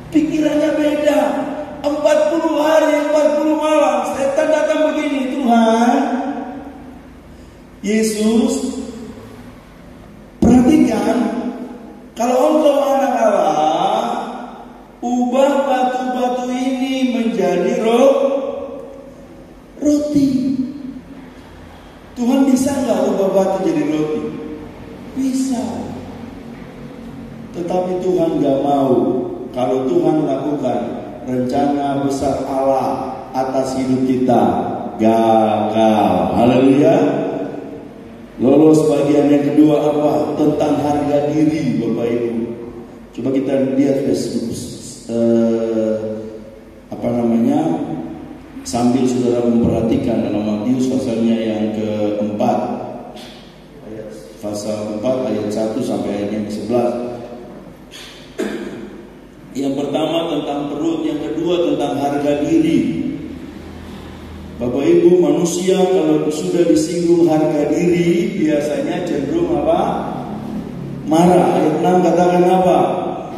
pikirannya beda. 40 hari, 40 malam, setan datang begini, Tuhan, Yesus, perhatikan, kalau Engkau anak Allah, ubah batu-batu ini menjadi roti. Tuhan bisa nggak ubah batu jadi roti? Bisa. Tetapi Tuhan nggak mau. Kalau Tuhan lakukan, rencana besar Allah atas hidup kita gagal. Haleluya. Lolos bagian yang kedua apa? Tentang harga diri, Bapak Ibu. Coba kita lihat sambil saudara memperhatikan dalam Matius pasalnya yang keempat, pasal 4 ayat 1 sampai ayat yang ke-11. Yang pertama tentang perut, yang kedua tentang harga diri. Bapak Ibu, manusia kalau sudah disinggung harga diri biasanya cenderung apa? Marah. Ayat 6 katakan apa?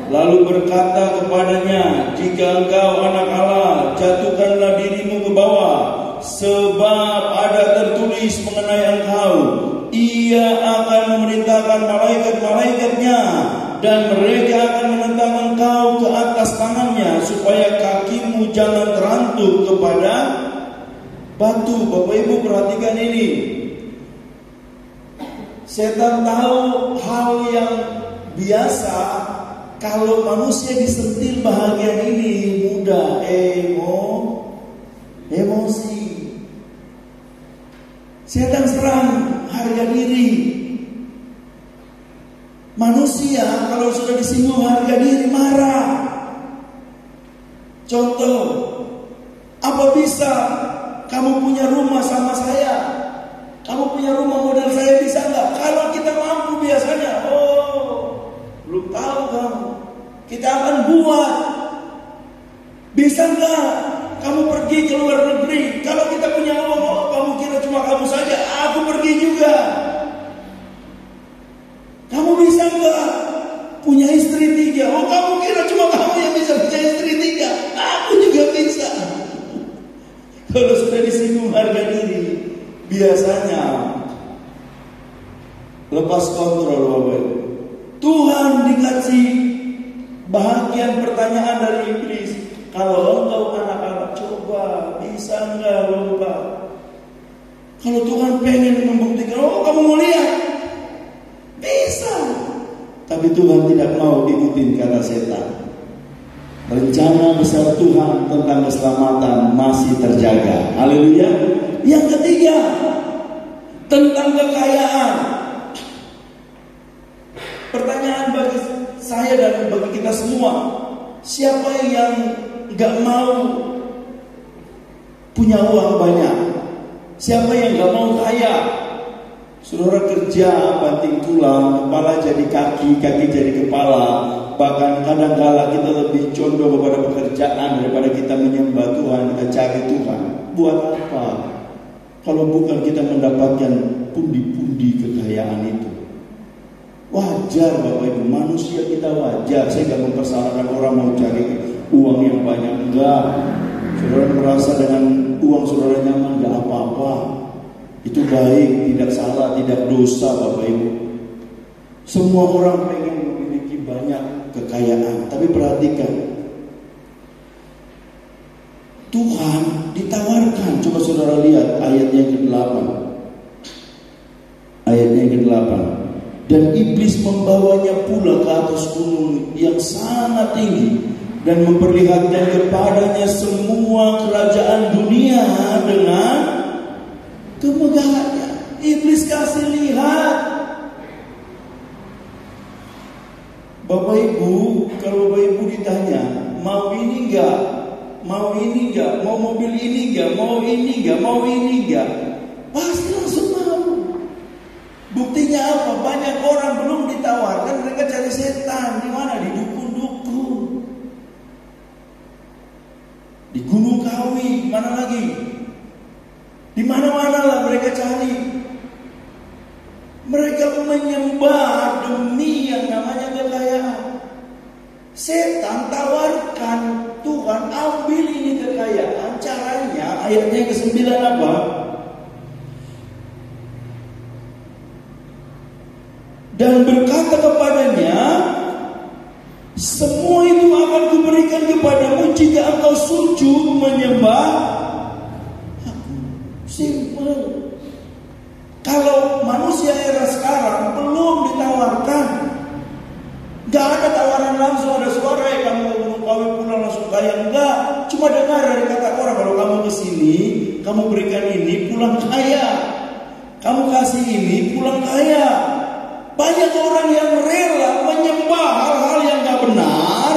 Lalu berkata kepadanya, jika engkau anak Allah, jatuhkanlah dirimu ke bawah, sebab ada tertulis mengenai engkau, ia akan memerintahkan malaikat-malaikatnya, dan mereka akan menentang engkau ke atas tangannya, supaya kakimu jangan terantuk kepada batu. Bapak Ibu perhatikan ini. Setan tahu hal yang biasa. Kalau manusia disentil bahagian ini mudah emosi. Setan serang harga diri. Manusia kalau sudah disinggung harga diri marah. Contoh, apa bisa kamu punya rumah sama saya? Kamu punya rumah modal saya bisa nggak? Kalau kita mampu biasanya, belum tahu kamu. Kita akan buat. Bisa nggak kamu pergi ke luar negeri? Kalau kita punya uang, kamu kira cuma kamu saja? Aku pergi juga. Kamu bisa nggak punya istri 3? Kamu kira cuma kamu yang bisa punya istri 3? Aku juga bisa. Kalau sudah disinggung harga diri, biasanya lepas kontrol, Bapak. Tuhan dikasih bahagian pertanyaan dari iblis. Kalau engkau anak-anak, coba bisa enggak Bapak? Kalau Tuhan pengen membuktikan, kamu mau lihat? Bisa. Tapi Tuhan tidak mau ikutin kata setan. Rencana besar Tuhan tentang keselamatan masih terjaga. Haleluya. Yang ketiga, tentang kekayaan. Pertanyaan bagi saya dan bagi kita semua, siapa yang gak mau punya uang banyak? Siapa yang gak mau kaya? Saudara kerja banting tulang, kepala jadi kaki, kaki jadi kepala. Bahkan kadang-kala kita lebih condong kepada pekerjaan daripada kita menyembah Tuhan, kita cari Tuhan. Buat apa? Kalau bukan kita mendapatkan pundi-pundi kekayaan itu. Wajar Bapak Ibu, manusia kita wajar. Saya gak mempersalahkan orang mau cari uang yang banyak. Enggak. Saudara merasa dengan uang saudara nyaman, gak apa-apa. Itu baik, tidak salah, tidak dosa Bapak Ibu. Semua orang pengen memiliki banyak kekayaan. Tapi perhatikan, Tuhan ditawarkan. Coba saudara lihat ayatnya yang ke-8. Ayatnya yang ke-8. Dan iblis membawanya pula ke atas gunung yang sangat tinggi, dan memperlihatkan kepadanya semua kerajaan dunia dengan kemegahannya. Iblis kasih lihat. Bapak Ibu, kalau Bapak Ibu ditanya, mau ini enggak? Mau ini enggak? Mau mobil ini enggak? Mau ini enggak? Mau ini enggak? Pasti langsung mau. banyak orang belum ditawarkan, mereka cari setan. Di mana? Di dukun-dukun, di Gunung Kawi, mana lagi? Di mana-mana lah mereka cari. Mereka menyembah demi yang namanya kekayaan. Setan tawarkan, Tuhan ambil ini kekayaan. Caranya ayatnya ke-9 apa? Dan berkata kepadanya, semua itu akan kuberikan kepadamu jika engkau sujud menyembah aku. Simple. Kalau manusia era sekarang belum ditawarkan, gak ada tawaran langsung, ada suara kamu Gunung Kawi pulang langsung kaya, enggak. Cuma dengar dari kata orang, kalau kamu kesini, kamu berikan ini, pulang kaya. Kamu kasih ini, pulang kaya. Banyak orang yang rela menyembah hal-hal yang gak benar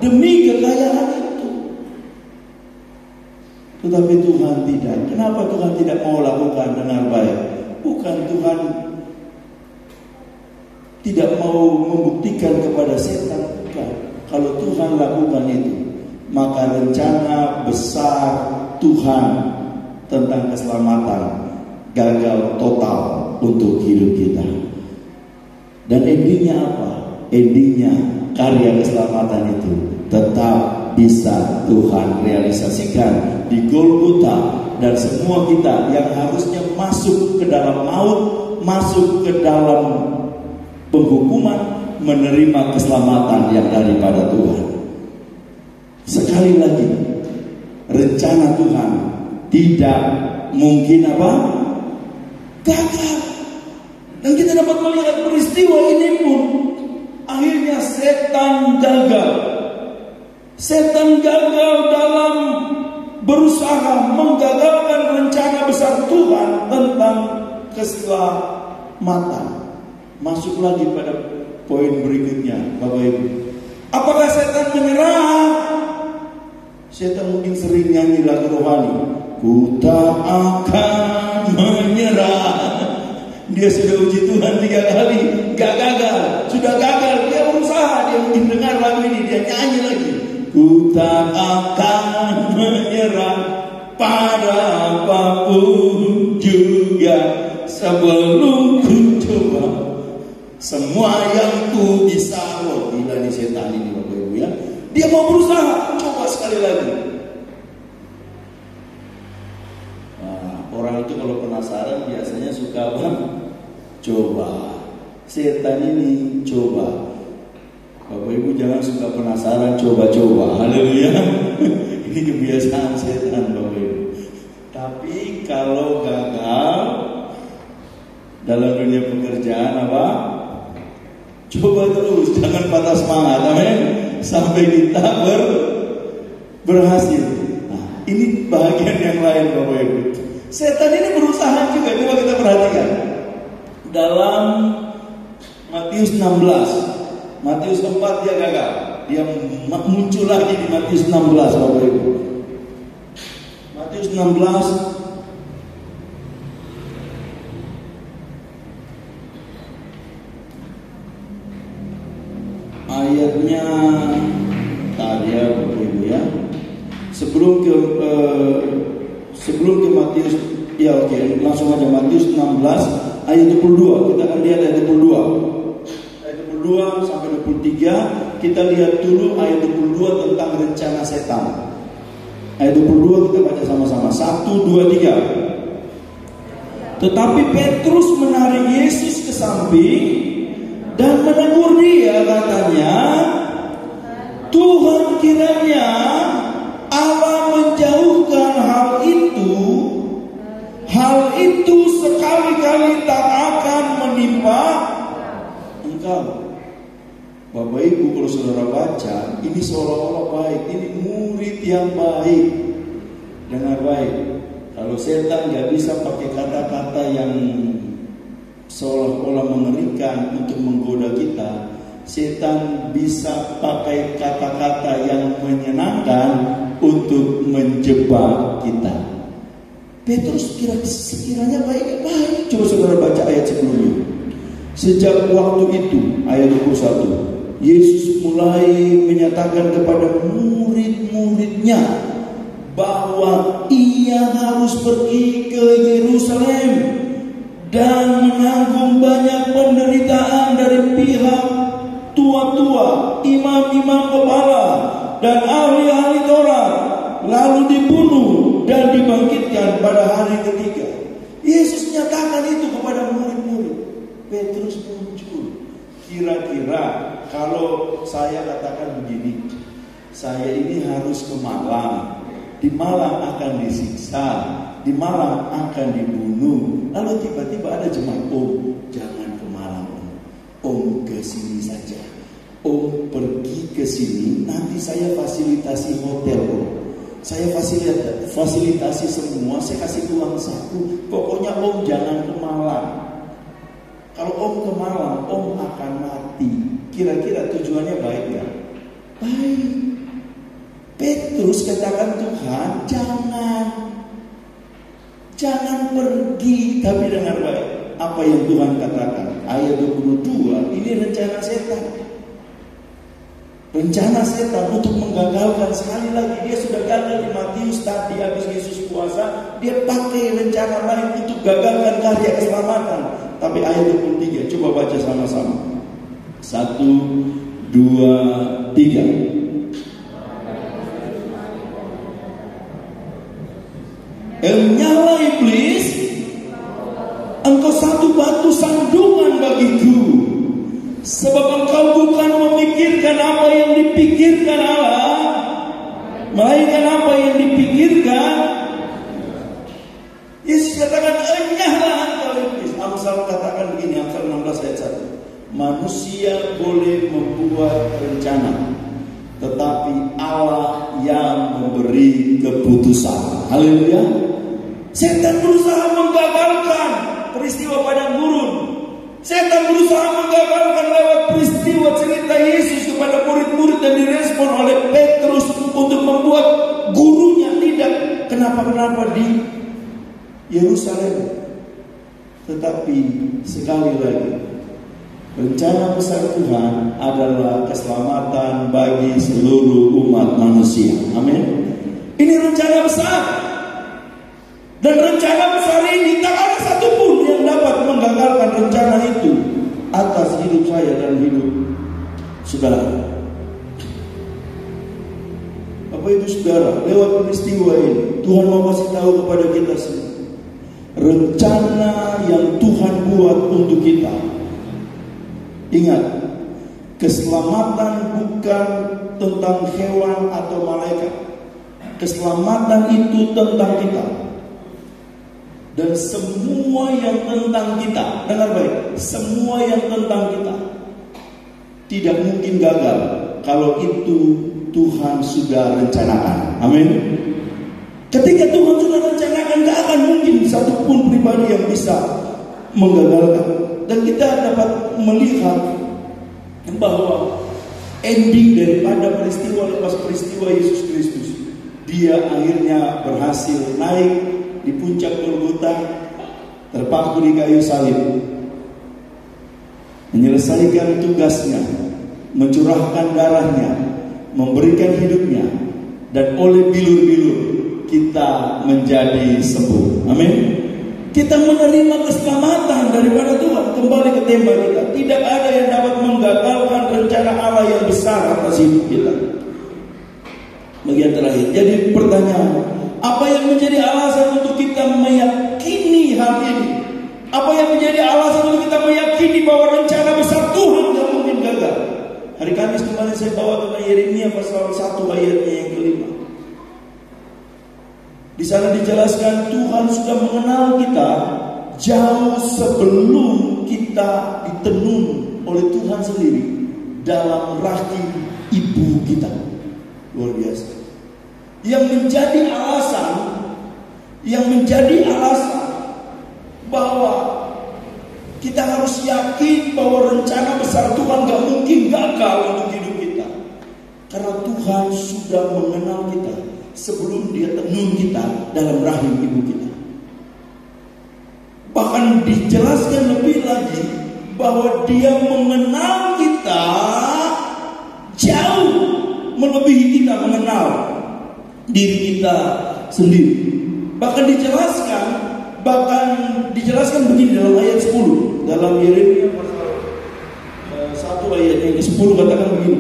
demi kekayaan itu. Tetapi Tuhan tidak. Kenapa Tuhan tidak mau lakukan dengan baik? Bukan Tuhan tidak mau membuktikan kepada setan, bukan. Kalau Tuhan lakukan itu, maka rencana besar Tuhan tentang keselamatan gagal total untuk hidup kita. Dan endingnya apa? Endingnya karya keselamatan itu tetap bisa Tuhan realisasikan di Golgota. Dan semua kita yang harusnya masuk ke dalam maut, masuk ke dalam penghukuman, menerima keselamatan yang daripada Tuhan. Sekali lagi, rencana Tuhan tidak mungkin apa? Gagal. Dan kita dapat melihat peristiwa ini pun akhirnya setan gagal. Setan gagal dalam berusaha menggagalkan rencana besar Tuhan tentang keselamatan. Masuk lagi pada poin berikutnya, Bapak Ibu. Apakah setan menyerah? Setan mungkin sering nyanyi lagu rohani, ku tak akan menyerah. Dia sudah uji Tuhan 3 kali, gak gagal. Sudah gagal, dia berusaha. Dia mungkin dengar lagu ini, dia nyanyi lagi, ku tak akan menyerah pada apapun juga sebelum ku coba semua yang ku bisa. Loh, gila nih setan ini Bapak Ibu ya. Dia mau berusaha, coba sekali lagi. Nah, orang itu kalau penasaran biasanya suka coba. Setan ini coba. Bapak Ibu jangan suka penasaran, coba-coba. Haleluya. Ini kebiasaan setan Bapak Ibu. Tapi kalau gagal dalam dunia pekerjaan apa? Coba terus, jangan patah semangat. Amin. Sampai kita berhasil. Nah, ini bagian yang lain Bapak Ibu. Setan ini berusaha juga. Coba kita perhatikan. Dalam Matius 16, Matius 4 dia gagal. Dia muncul lagi di Matius 16 Bapak Ibu. Matius 16 ayatnya tadi ya Bapak Ibu ya. Sebelum ke Matius ya oke, langsung aja Matius 16 ayat 22. Kita akan lihat ayat 22. 22 sampai 23, kita lihat dulu ayat 22 tentang rencana setan. Ayat 22 kita baca sama-sama. 1, 2, 3. Tetapi Petrus menarik Yesus ke samping dan menegur dia, katanya, Tuhan, kiranya Allah menjauhkan hal itu sekali-kali tak akan menimpa engkau. Bapak Ibu, kalau saudara baca, ini seolah-olah baik, ini murid yang baik. Dengar baik, kalau setan gak bisa pakai kata-kata yang seolah-olah mengerikan untuk menggoda kita, setan bisa pakai kata-kata yang menyenangkan untuk menjebak kita. Petrus sekiranya baik. Coba saudara baca ayat sebelumnya. Sejak waktu itu, ayat 21, Yesus mulai menyatakan kepada murid-muridnya bahwa ia harus pergi ke Yerusalem dan menanggung banyak penderitaan dari pihak tua-tua, imam-imam kepala, dan ahli-ahli Taurat, lalu dibunuh dan dibangkitkan pada hari ketiga. Yesus nyatakan itu kepada murid-murid. Petrus muncul. Kira-kira kalau saya katakan begini, saya ini harus ke Malang, di Malang akan disiksa, di Malang akan dibunuh. Lalu tiba-tiba ada jemaat, Om, jangan ke Malang, Om ke sini saja. Om pergi ke sini, nanti saya fasilitasi hotel, Om. Saya fasilitasi semua, saya kasih uang saku. Pokoknya Om jangan ke Malang. Kalau Om ke Malang, Om akan mati. Kira-kira tujuannya baik gak? Baik. Petrus katakan, Tuhan, jangan pergi. Tapi dengar baik, apa yang Tuhan katakan. Ayat 22, ini rencana setan. Rencana setan untuk menggagalkan. Sekali lagi, dia sudah gagal di Matius tadi. Habis Yesus puasa, dia pakai rencana lain untuk gagalkan karya keselamatan. Tapi ayat 23, coba baca sama-sama. 1, 2, 3. Nyala iblis, engkau satu batu sandungan bagiku, sebab engkau bukan memikirkan apa yang dipikirkan Allah, melainkan apa yang dipikirkan. Yesus katakan, enyahlah engkau iblis. Amsal katakan begini, Amsal 16 ayat 1. Manusia boleh membuat rencana, tetapi Allah yang memberi keputusan. Haleluya. Setan berusaha menggagalkan peristiwa padang gurun. Setan berusaha menggagalkan lewat peristiwa cerita Yesus kepada murid-murid dan direspon oleh Petrus untuk membuat gurunya tidak kenapa-kenapa di Yerusalem. Tetapi sekali lagi, rencana besar Tuhan adalah keselamatan bagi seluruh umat manusia. Amin. Ini rencana besar. Dan rencana besar ini tak ada satupun yang dapat menggagalkan rencana itu atas hidup saya dan hidup saudara. Bapak Ibu Saudara, lewat peristiwa ini Tuhan mau kasih tahu kepada kita semua rencana yang Tuhan buat untuk kita. Ingat, keselamatan bukan tentang hewan atau malaikat. Keselamatan itu tentang kita. Dan semua yang tentang kita, dengar baik, semua yang tentang kita tidak mungkin gagal kalau itu Tuhan sudah rencanakan. Amin. Ketika Tuhan sudah rencanakan, tidak akan mungkin satupun pribadi yang bisa menggagalkan. Dan kita dapat melihat bahwa ending daripada peristiwa lepas peristiwa Yesus Kristus, dia akhirnya berhasil naik di puncak Golgota, terpaku di kayu salib, menyelesaikan tugasnya, mencurahkan darahnya, memberikan hidupnya, dan oleh bilur-bilur kita menjadi sembuh. Amin. Kita menerima keselamatan daripada Tuhan. Kembali ke tema kita, tidak ada yang dapat menggagalkan rencana Allah yang besar atas hidup kita. Bagian terakhir, jadi pertanyaan, apa yang menjadi alasan untuk kita meyakini hal ini? Apa yang menjadi alasan untuk kita meyakini bahwa rencana besar Tuhan tidak mungkin gagal? Hari Kamis kemarin saya bawa tentang Yeremia pasal 1 ayatnya yang kelima. Di sana dijelaskan Tuhan sudah mengenal kita jauh sebelum kita ditenun oleh Tuhan sendiri dalam rahim ibu kita. Luar biasa. Yang menjadi alasan bahwa kita harus yakin bahwa rencana besar Tuhan gak mungkin gagal untuk hidup kita, karena Tuhan sudah mengenal kita sebelum dia tenun kita dalam rahim ibu kita. Bahkan dijelaskan lebih lagi bahwa Dia mengenal kita jauh melebihi kita mengenal diri kita sendiri. Bahkan dijelaskan begini dalam ayat 10, dalam Yeremia pasal 1 ayat yang ke-10 katakan begini.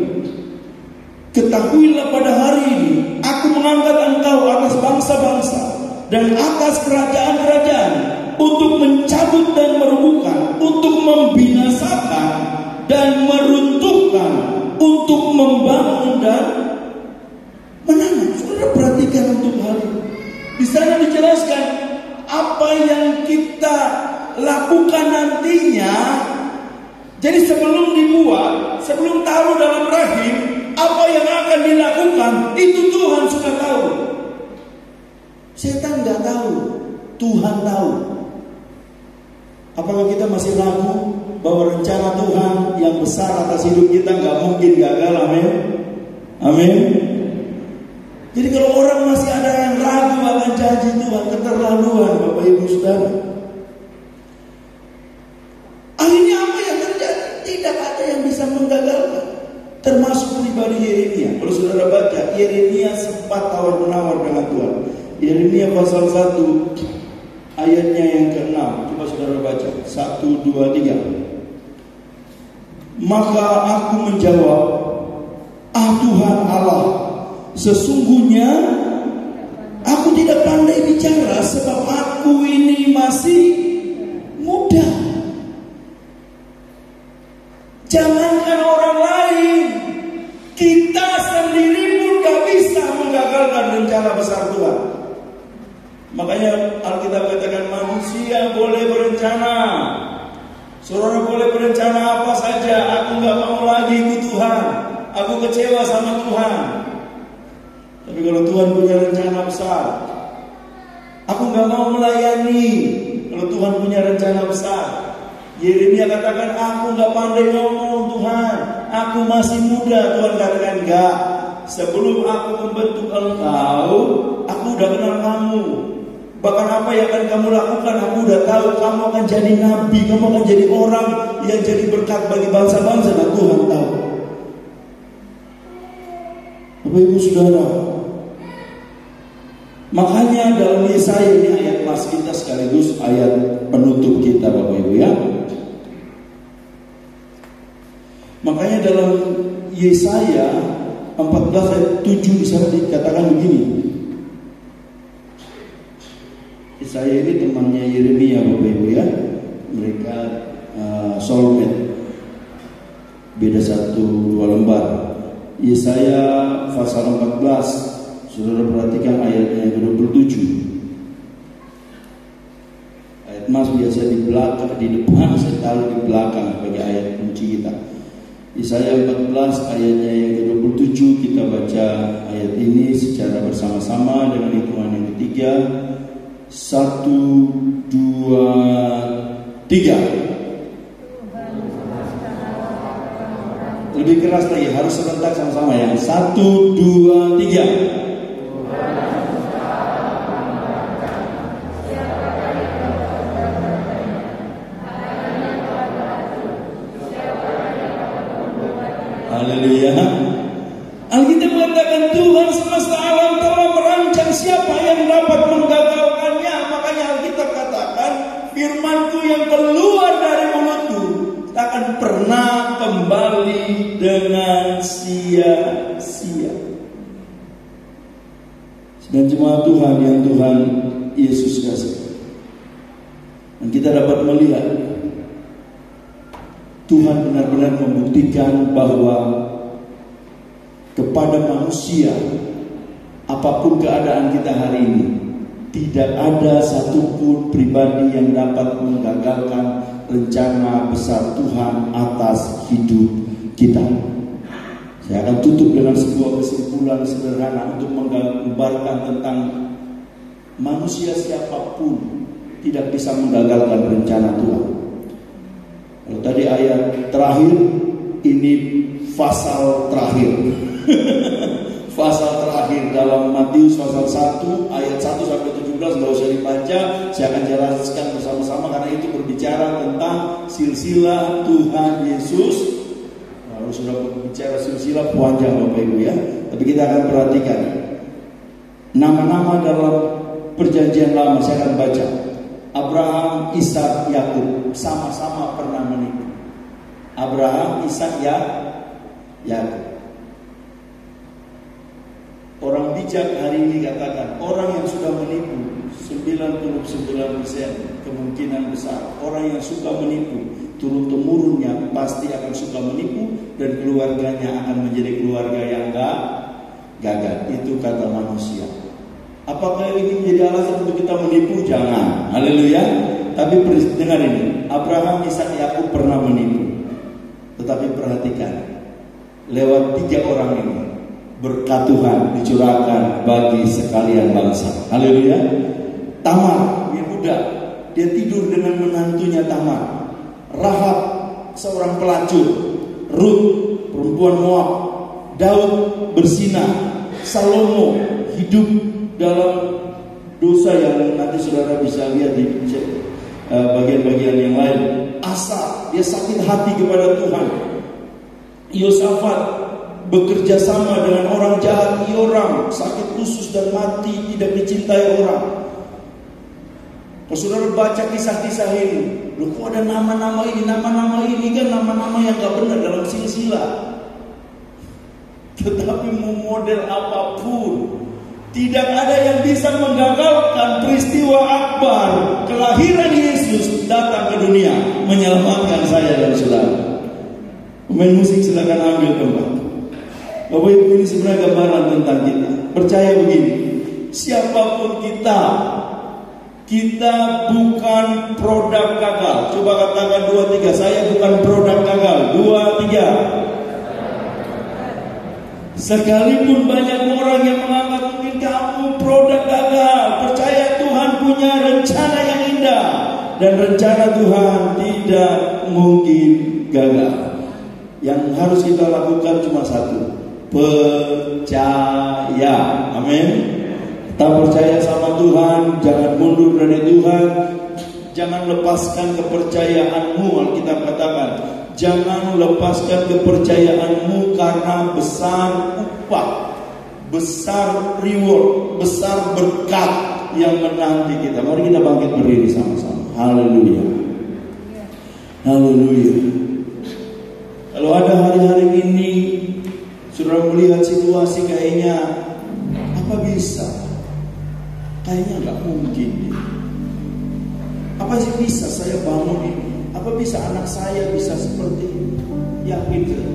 Ketahuilah pada hari ini aku mengangkat engkau atas bangsa-bangsa dan atas kerajaan-kerajaan untuk mencabut dan merobohkan, untuk membinasakan dan meruntuhkan, untuk membangun dan menanam. Saudara perhatikan untuk hal ini. Di sana dijelaskan apa yang kita lakukan nantinya. Jadi sebelum dibuat, sebelum taruh dalam rahim, apa yang akan dilakukan itu Tuhan sudah tahu. Setan nggak tahu, Tuhan tahu. Apakah kita masih ragu bahwa rencana Tuhan yang besar atas hidup kita nggak mungkin gagal? Amin. Amin. Jadi kalau orang masih ada yang ragu akan janji Tuhan, keterlaluan Bapak Ibu Saudara. Akhirnya apa yang terjadi? Tidak ada yang bisa menggagalkan. Termasuk pribadi Yeremia. Kalau saudara baca, Yeremia sempat tawar-menawar dengan Tuhan. Yeremia pasal 1 ayatnya yang ke-6. Coba saudara baca 1, 2, 3. Maka aku menjawab, Tuhan Allah, sesungguhnya aku tidak pandai bicara, sebab aku ini masih muda. Jangankan orang lain, kita sendiri pun gak bisa menggagalkan rencana besar Tuhan. Makanya Alkitab katakan manusia boleh berencana, saudara boleh berencana apa saja. Aku gak mau lagi ikut Tuhan, aku kecewa sama Tuhan. Tapi kalau Tuhan punya rencana besar, aku gak mau melayani. Kalau Tuhan punya rencana besar, Yeremia katakan, aku gak pandai ngomong Tuhan, aku masih muda. Tuhan katakan, enggak, sebelum aku membentuk engkau, aku udah kenal kamu. Bahkan apa yang akan kamu lakukan, aku udah tahu. Kamu akan jadi nabi, kamu akan jadi orang yang jadi berkat bagi bangsa-bangsa. Dan Tuhan tahu. Bapak Ibu Saudara, makanya dalam Yesaya ini ayat mas kita sekaligus ayat penutup kita Bapak Ibu ya. Makanya dalam Yesaya 14 ayat 7 di sana dikatakan begini. Yesaya ini temannya Yeremia Bapak Ibu ya. Mereka soulmate, beda 1-2 lembar. Yesaya pasal 14, saudara perhatikan ayatnya yang ke-27. Ayat mas biasa di belakang, di depan, saya taruh di belakang sebagai ayat kunci kita. Yesaya 14 ayatnya yang ke-27, kita baca ayat ini secara bersama-sama dengan hitungan yang ketiga. 1, 2, 3. Lebih keras lagi, harus serentak sama-sama ya. 1, 2, 3. Haleluya. Alkitab mengatakan Tuhan semesta alam telah merancang siapa yang dapat menggagalkannya. Makanya Alkitab katakan, firman-Ku yang keluar dari mulutku takkan pernah kembali dengan sia-sia. Dan jemaat Tuhan yang Tuhan Yesus kasih, dan kita dapat melihat Tuhan benar-benar membuktikan bahwa kepada manusia, apapun keadaan kita hari ini, tidak ada satupun pribadi yang dapat menggagalkan rencana besar Tuhan atas hidup kita. Saya akan tutup dengan sebuah kesimpulan sederhana untuk menggambarkan tentang manusia siapapun tidak bisa menggagalkan rencana Tuhan. Kalau tadi ayat terakhir, ini pasal terakhir. pasal terakhir dalam Matius pasal 1 ayat 1 sampai 17, nggak usah dibaca, saya akan jelaskan bersama-sama karena itu berbicara tentang silsilah Tuhan Yesus. Kalau sudah berbicara silsilah panjang Bapak Ibu ya, tapi kita akan perhatikan nama-nama dalam perjanjian lama. Saya akan baca. Abraham, Ishak, Yakub sama-sama pernah menipu. Abraham, Ishak, Yakub. Orang bijak hari ini katakan, orang yang sudah menipu 99% kemungkinan besar, orang yang suka menipu turun-temurunnya pasti akan suka menipu, dan keluarganya akan menjadi keluarga yang gagal. Itu kata manusia. Apakah ini menjadi alasan untuk kita menipu? Jangan. Haleluya. Tapi dengar ini, Abraham, Ishak, Yakub pernah menipu. Tetapi perhatikan, lewat 3 orang ini berkat Tuhan dicurahkan bagi sekalian bangsa. Haleluya. Tamar, Yehuda, dia tidur dengan menantunya Tamar. Rahab, seorang pelacur. Ruth, perempuan Moab. Daud bersinah. Salomo hidup dalam dosa yang nanti saudara bisa lihat di bagian-bagian yang lain. Asa, dia sakit hati kepada Tuhan. Yosafat bekerja sama dengan orang jahat. Yoram sakit usus dan mati, tidak dicintai orang. Kalau saudara baca kisah-kisah ini, loh kok ada nama-nama ini? Nama-nama ini kan nama-nama yang gak benar dalam silsilah. Tetapi mau model apapun, tidak ada yang bisa menggagalkan peristiwa akbar kelahiran Yesus datang ke dunia menyelamatkan saya dan saudara. Pemain musik silakan ambil tempat. Bapak Ibu, ini sebenarnya gambaran tentang kita. Percaya begini, siapapun kita bukan produk gagal. Coba katakan 2, 3, saya bukan produk gagal. 2, 3. Sekalipun banyak orang yang menganggap mungkin kamu produk gagal, percaya Tuhan punya rencana yang indah, dan rencana Tuhan tidak mungkin gagal. Yang harus kita lakukan cuma satu, percaya. Amin. Kita percaya sama Tuhan, jangan mundur dari Tuhan, jangan lepaskan kepercayaanmu. Alkitab katakan, jangan lepaskan kepercayaanmu karena besar upah, besar reward, besar berkat yang menanti kita. Mari kita bangkit berdiri sama-sama. Haleluya. Haleluya. Kalau ada hari-hari ini saudara melihat situasi kayaknya apa bisa? Kayaknya nggak mungkin. Apa sih bisa saya bangun ini? Apa bisa anak saya bisa seperti ini? Yakin saja.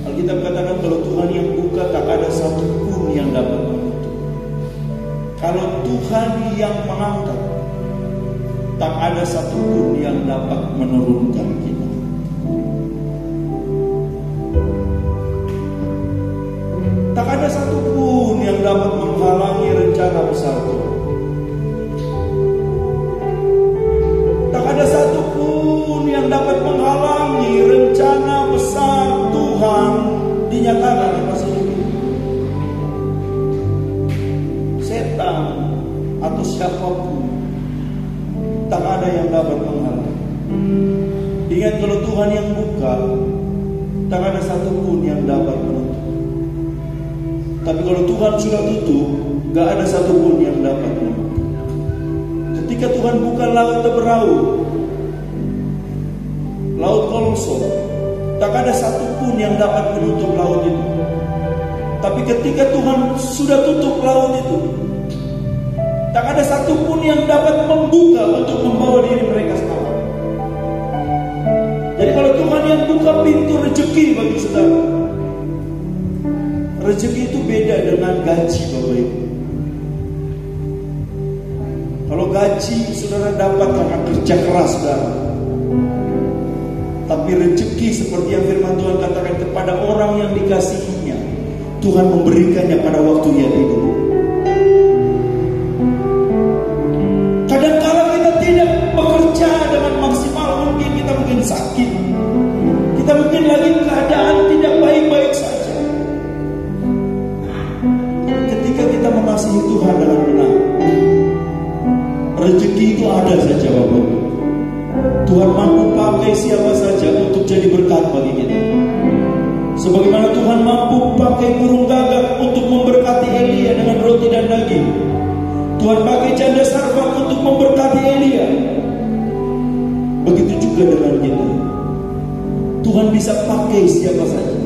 Alkitab katakan kalau Tuhan yang buka, tak ada satu pun yang dapat menutup. Kalau Tuhan yang mengangkat, tak ada satu pun yang dapat menurunkan kita. Tak ada satu pun yang dapat menghalangi rencana besar Tuhan. Tak ada satu pun yang dapat menghalangi rencana besar Tuhan dinyatakan atas hidup. Setan atau siapapun, tak ada yang dapat menghalangi. Ingat, kalau Tuhan yang buka, tak ada satu pun yang dapat menutup. Tapi kalau Tuhan sudah tutup, gak ada satu pun yang dapat menutup. Ketika Tuhan buka laut beraut, laut kosong, tak ada satu pun yang dapat menutup laut itu. Tapi ketika Tuhan sudah tutup laut itu, tak ada satu pun yang dapat membuka untuk membawa diri mereka selamat. Jadi kalau Tuhan yang buka pintu rezeki bagi saudara, rezeki itu beda dengan gaji, Bapak Ibu. Kalau gaji saudara dapat karena kerja keras saudara. Tapi rezeki seperti yang firman Tuhan katakan, kepada orang yang dikasihinya, Tuhan memberikannya pada waktu yang hidup. Kadang-kadang kita tidak bekerja dengan maksimal, kita mungkin sakit, kita mungkin lagi keadaan tidak baik-baik saja. burung gagak untuk memberkati Elia dengan roti dan daging. Tuhan pakai janda sarfat untuk memberkati Elia. Begitu juga dengan kita. Tuhan bisa pakai siapa saja.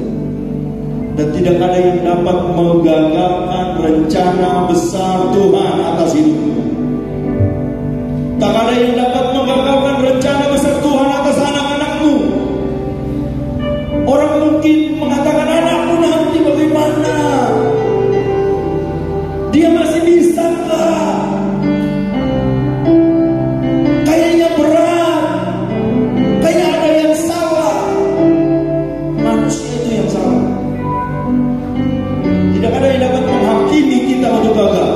Dan tidak ada yang dapat menggagalkan rencana besar Tuhan atas hidupmu. Tak ada yang dapat menggagalkan rencana besar Tuhan atas anak-anakmu. Orang mungkin mengatakan, anakmu nanti bagaimana? Dia masih bisa kah? Kayaknya berat. Kayaknya ada yang salah. Manusia itu yang salah. Tidak ada yang dapat menghakimi kita untuk gagal.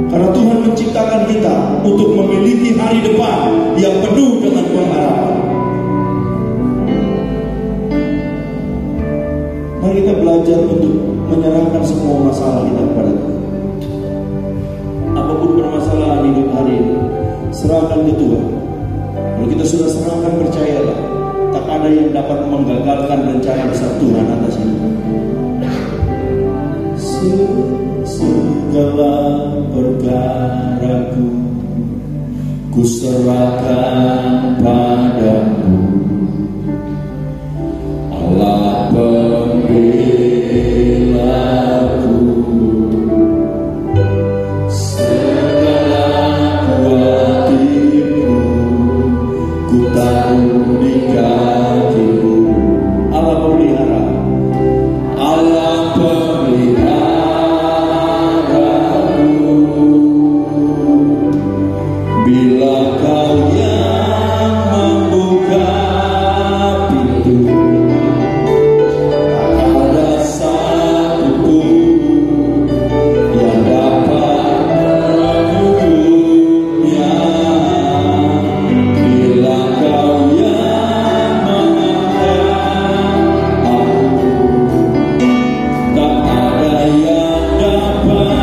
Karena Tuhan menciptakan kita untuk memiliki hari depan yang penuh dengan pengharapan. Mari kita belajar untuk menyerahkan semua masalah kita kepada Tuhan. Apapun permasalahan hidup hari ini, serahkan ke Tuhan. Kalau kita sudah serahkan, percayalah, tak ada yang dapat menggagalkan rencana besar Tuhan atas hidup. Segala perkaraku ku serahkan padamu, Allah pembelaku. Segala kuat hatiku ku taruh di kakimu, Allah pelihara, Allah pelihara. Bila kau yang membuka pintu, tak ada satupun yang dapat menutupnya. Bila kau yang mengangkat aku, tak ada yang dapat.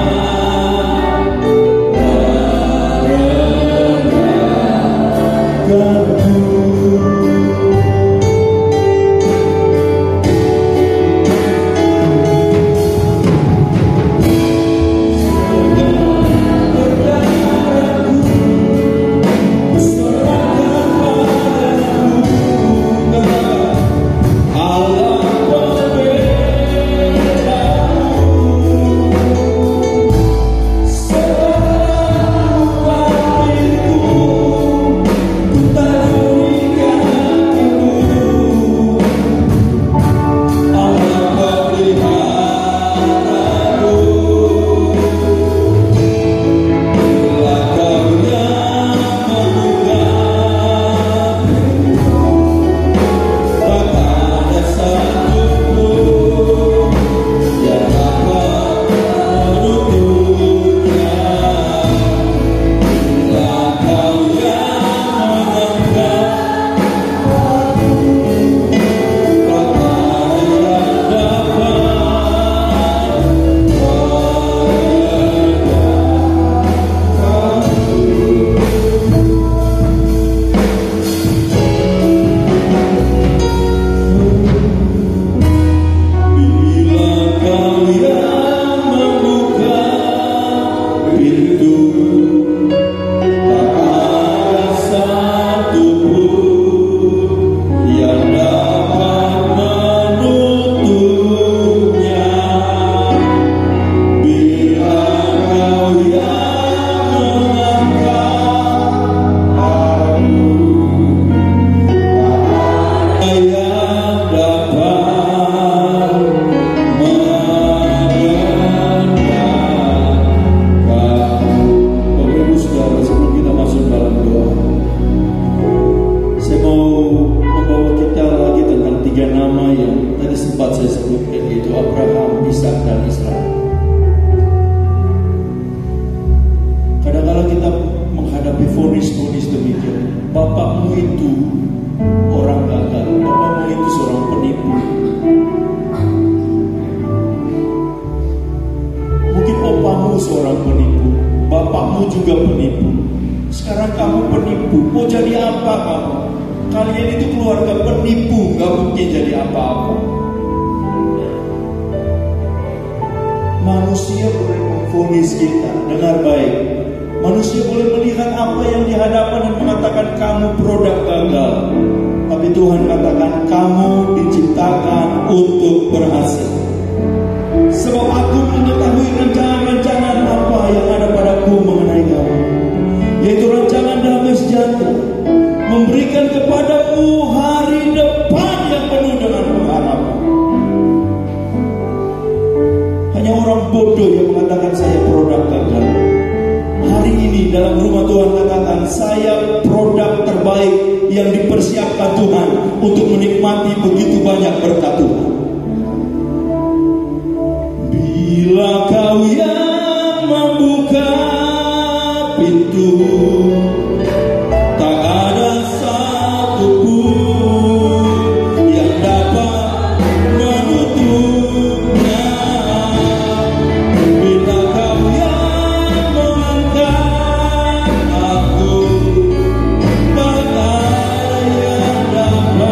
Bapakmu itu orang gagal, bapakmu itu seorang penipu. Mungkin opamu seorang penipu, bapakmu juga penipu. Sekarang kamu penipu, mau jadi apa kamu? Kalian itu keluarga penipu, gak mungkin jadi apa-apa. manusia boleh memvonis kita. Dengar baik, manusia boleh melihat apa yang di hadapan dan mengatakan kamu produk gagal. Tapi Tuhan katakan kamu diciptakan untuk berhasil. Sebab aku mengetahui rancangan-rancangan apa yang ada padaku mengenai kamu, yaitu rancangan damai sejahtera, memberikan kepadamu hari depan yang penuh dengan pengharapan. Hanya orang bodoh yang mengatakan saya produk gagal. Hari ini dalam rumah Tuhan katakan saya produk terbaik yang dipersiapkan Tuhan untuk menikmati begitu banyak berkat Tuhan. Bila kau yang membuka pintu, tak ada satupun yang dapat menutupnya. Bila kau yang mengangkat aku, tak ada yang dapat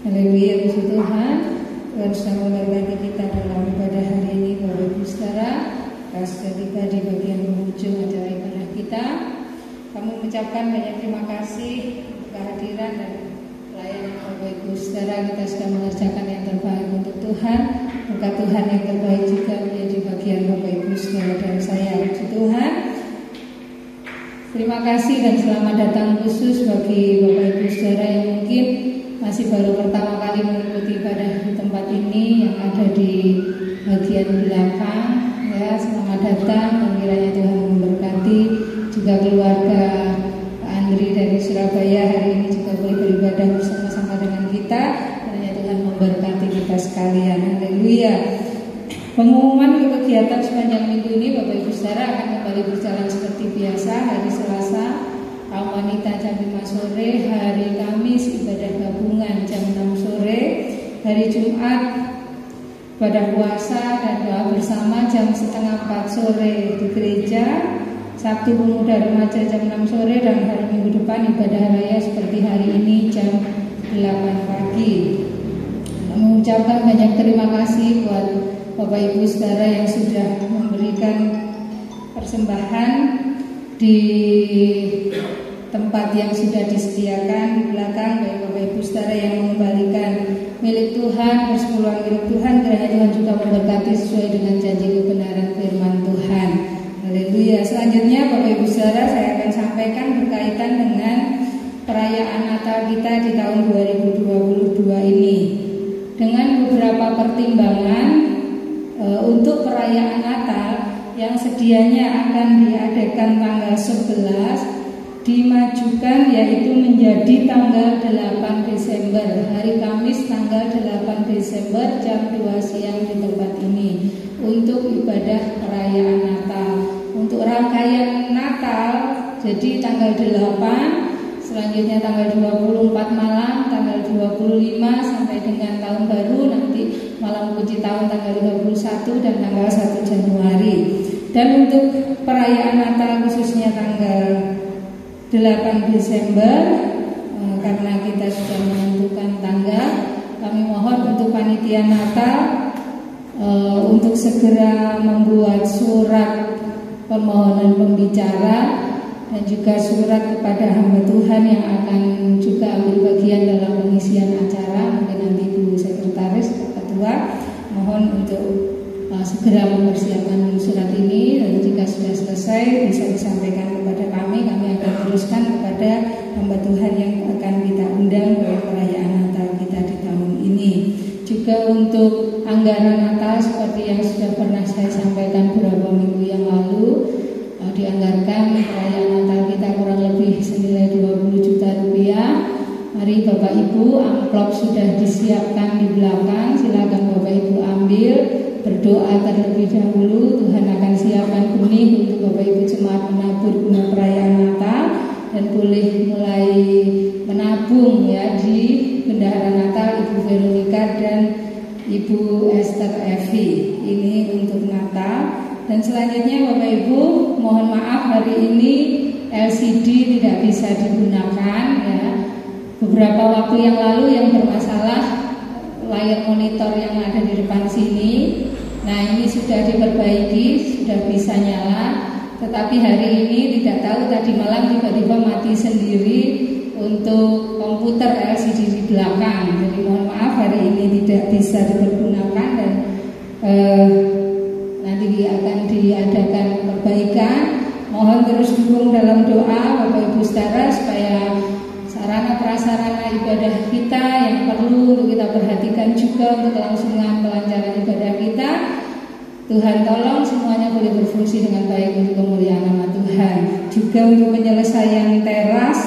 Haleluya, puji Tuhan. Tuhan sedang memberkati kita dalam ibadah hari ini, Bapak Ibu Saudara. Sudah tiba di bagian penghujung acara ibadah kita. Kami mengucapkan banyak terima kasih kehadiran dan pelayanan Bapak Ibu Saudara. Kita sudah mengerjakan yang terbaik untuk Tuhan. Berkat Tuhan yang terbaik juga menjadi bagian Bapak Ibu Saudara dan saya. Puji Tuhan. Terima kasih dan selamat datang khusus bagi Bapak Ibu Saudara yang mungkin masih baru pertama kali mengikuti ibadah di tempat ini yang ada di bagian belakang. Ya, selamat datang dan kiranya Tuhan memberkati. Juga keluarga Pak Andri dari Surabaya hari ini juga boleh beribadah bersama-sama dengan kita. Kiranya Tuhan memberkati kita sekalian. Haleluya. Pengumuman kegiatan sepanjang minggu ini Bapak Ibu Saudara akan kembali berjalan seperti biasa. Hari Selasa kaum wanita jam 5 sore, hari Kamis ibadah gabungan jam 6 sore, hari Jumat ibadah puasa dan doa bersama jam 3:30 sore di gereja, Sabtu Pemuda Remaja jam 6 sore, dan hari Minggu depan ibadah raya seperti hari ini jam 8 pagi. Mengucapkan banyak terima kasih buat Bapak Ibu Saudara yang sudah memberikan persembahan di tempat yang sudah disediakan di belakang, baik Bapak Ibu Saudara yang mengembalikan milik Tuhan, persepuluhan milik Tuhan, kiranya Tuhan juga memberkati sesuai dengan janji kebenaran firman Tuhan. Haleluya. Selanjutnya Bapak Ibu Saudara, saya akan sampaikan berkaitan dengan perayaan Natal kita di tahun 2022 ini. Dengan beberapa pertimbangan untuk perayaan Natal yang sedianya akan diadakan tanggal 11 dimajukan, yaitu menjadi tanggal 8 Desember, hari Kamis tanggal 8 Desember jam 2 siang di tempat ini untuk ibadah perayaan Natal. Untuk rangkaian Natal jadi tanggal 8, selanjutnya tanggal 24 malam, tanggal 25 sampai dengan tahun baru nanti malam kunci tahun tanggal 31 dan tanggal 1 Januari. Dan untuk perayaan Natal khususnya tanggal 8 Desember, karena kita sudah menentukan tanggal, kami mohon untuk panitia Natal untuk segera membuat surat permohonan pembicara dan juga surat kepada hamba Tuhan yang akan juga ambil bagian dalam pengisian acara. Mungkin nanti Bu Sekretaris, Pak Ketua, mohon untuk segera mempersiapkan surat ini, dan jika sudah selesai bisa disampaikan kepada kami akan teruskan kepada hamba Tuhan yang akan kita undang dalam perayaan Natal kita di tahun ini. Juga untuk anggaran Natal seperti yang sudah pernah saya sampaikan beberapa minggu yang lalu, dianggarkan perayaan Natal kita kurang lebih senilai 20 juta rupiah. Mari Bapak Ibu, amplop sudah disiapkan di belakang, silakan Bapak Ibu ambil, berdoa terlebih dahulu. Tuhan akan siapkan benih untuk Bapak Ibu jemaat menabur guna perayaan Natal, dan boleh mulai menabung ya di Bendahara Natal Ibu Veronica dan Ibu Esther Evi. Ini untuk Natal. Dan selanjutnya Bapak Ibu, mohon maaf hari ini LCD tidak bisa digunakan ya. Beberapa waktu yang lalu yang bermasalah layar monitor yang ada di depan sini. Nah, ini sudah diperbaiki, sudah bisa nyala. Tetapi hari ini tidak tahu tadi malam tiba-tiba mati sendiri untuk komputer LCD di belakang. Jadi mohon maaf hari ini tidak bisa dipergunakan, dan nanti akan diadakan perbaikan. Mohon terus dukung dalam doa Bapak Ibu Saudara supaya sarana prasarana ibadah kita yang perlu untuk kita perhatikan juga untuk kelangsungan pelancaran ibadah kita, Tuhan tolong semuanya boleh berfungsi dengan baik untuk kemuliaan nama Tuhan. Juga untuk penyelesaian teras,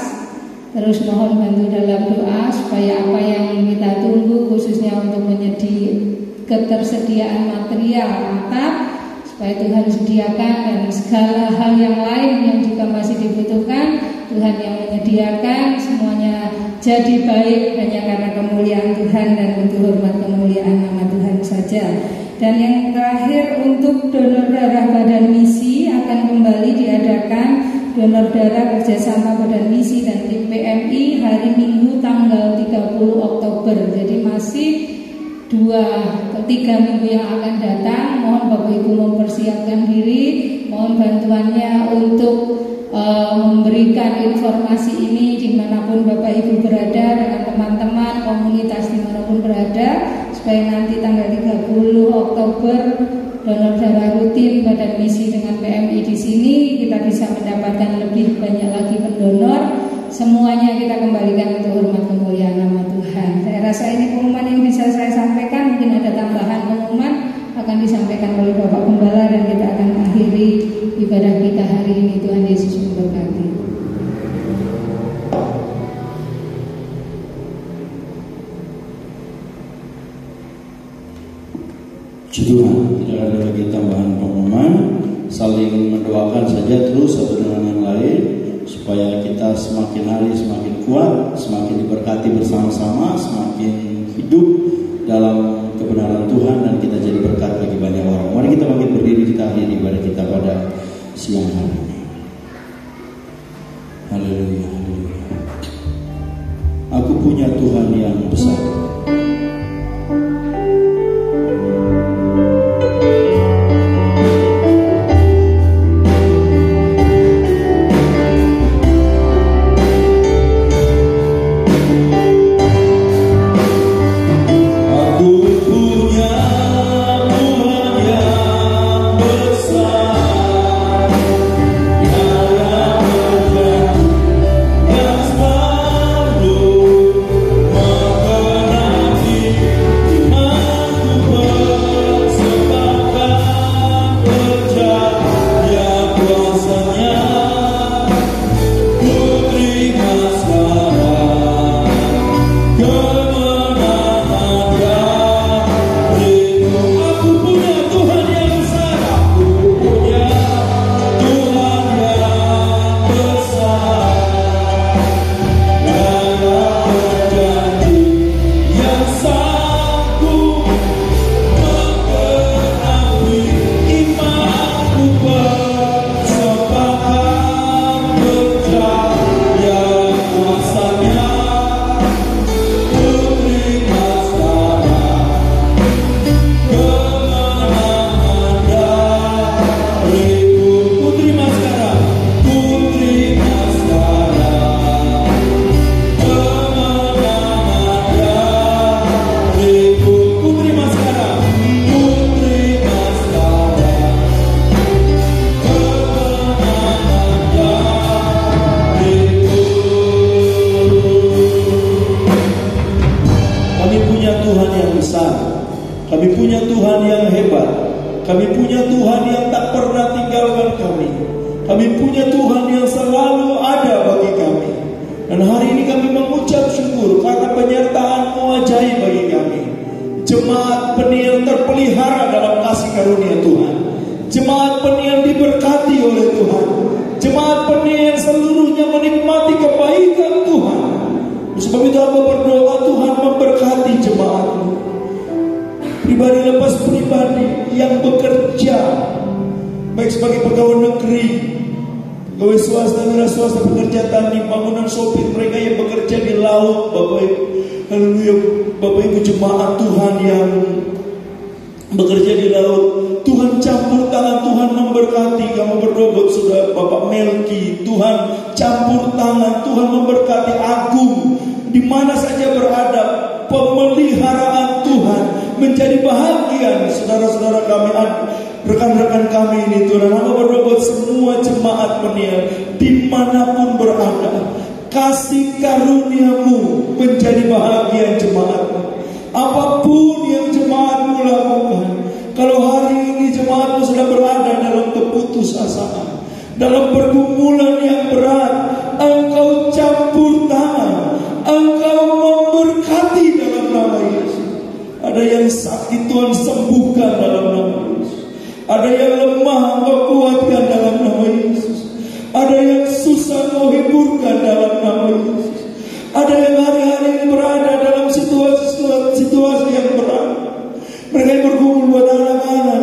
terus mohon bantu dalam doa supaya apa yang kita tunggu khususnya untuk ketersediaan material atap, supaya Tuhan sediakan, dan segala hal yang lain yang juga masih dibutuhkan Tuhan yang menyediakan, semuanya jadi baik hanya karena kemuliaan Tuhan dan untuk hormat kemuliaan nama Tuhan saja. Dan yang terakhir untuk donor darah Badan Misi akan kembali diadakan donor darah kerjasama Badan Misi dan tim PMI hari Minggu tanggal 30 Oktober. Jadi masih 2-3 minggu yang akan datang. Mohon Bapak Ibu mempersiapkan diri, mohon bantuannya untuk memberikan informasi ini dimanapun Bapak Ibu berada, dengan teman-teman komunitas dimanapun berada, supaya nanti tanggal 30 Oktober donor darah rutin Badan Misi dengan PMI di sini kita bisa mendapatkan lebih banyak lagi pendonor. Semuanya kita kembalikan untuk hormat kemuliaan nama Tuhan. Saya rasa ini pengumuman yang bisa saya sampaikan. Mungkin ada tambahan pengumuman akan disampaikan oleh Bapak Gembala, dan kita akan akhiri ibadah kita hari ini. Tuhan Yesus memberkati. Tuhan, tidak ada lagi tambahan pengumuman, saling mendoakan saja terus satu dengan yang lain, supaya kita semakin hari semakin kuat, semakin diberkati bersama-sama, semakin hidup dalam kebenaran Tuhan, dan kita jadi berkat bagi banyak orang. Mari kita bangkit berdiri, kita akhiri ibadah kita pada siang hari ini. Tuhan yang besar. Kami punya Tuhan yang hebat. Kami punya Tuhan yang tak pernah tinggalkan kami. Kami punya Tuhan yang selalu ada bagi kami. Dan hari ini kami mengucap syukur karena penyertaan-Mu ajaib bagi kami. Jemaat Peniel terpelihara dalam kasih karunia Tuhan. Jemaat Peniel diberkati oleh Tuhan. Jemaat Peniel seluruhnya menikmati kebaikan Tuhan. Sebab itu hamba berdoa Tuhan memberkati jemaat-Mu. Pribadi lepas pribadi yang bekerja, baik sebagai pegawai negeri, pegawai swasta, wira swasta, pekerja tani, bangunan, sopir, mereka yang bekerja di laut, Bapak Ibu, haleluya, Bapak Ibu jemaat Tuhan yang bekerja di laut, Tuhan campur tangan, Tuhan memberkati. Kamu berdoa buat saudara Bapak Melki, Tuhan campur tangan, Tuhan memberkati Agung, di mana saja berada, pemeliharaan Tuhan menjadi bahagian saudara-saudara kami, rekan-rekan kami ini Tuhan. Hamba berdoa buat semua jemaat Peniel dimanapun berada, kasih karunia-Mu menjadi bahagian jemaat-Mu. Apapun yang jemaat-Mu lakukan, kalau hari ini jemaat-Mu sedang berada dalam keputusasaan, dalam pergumulan yang berat, Engkau campur tangan, Engkau memberkati dalam nama Yesus. Ada yang sakit Tuhan sembuhkan dalam nama Yesus. Ada yang lemah Engkau kuatkan dalam nama Yesus. Ada yang susah Engkau hiburkan dalam nama Yesus. Ada yang hari-hari ini berada dalam situasi yang berat. Mereka yang bergumul buat anak-anak,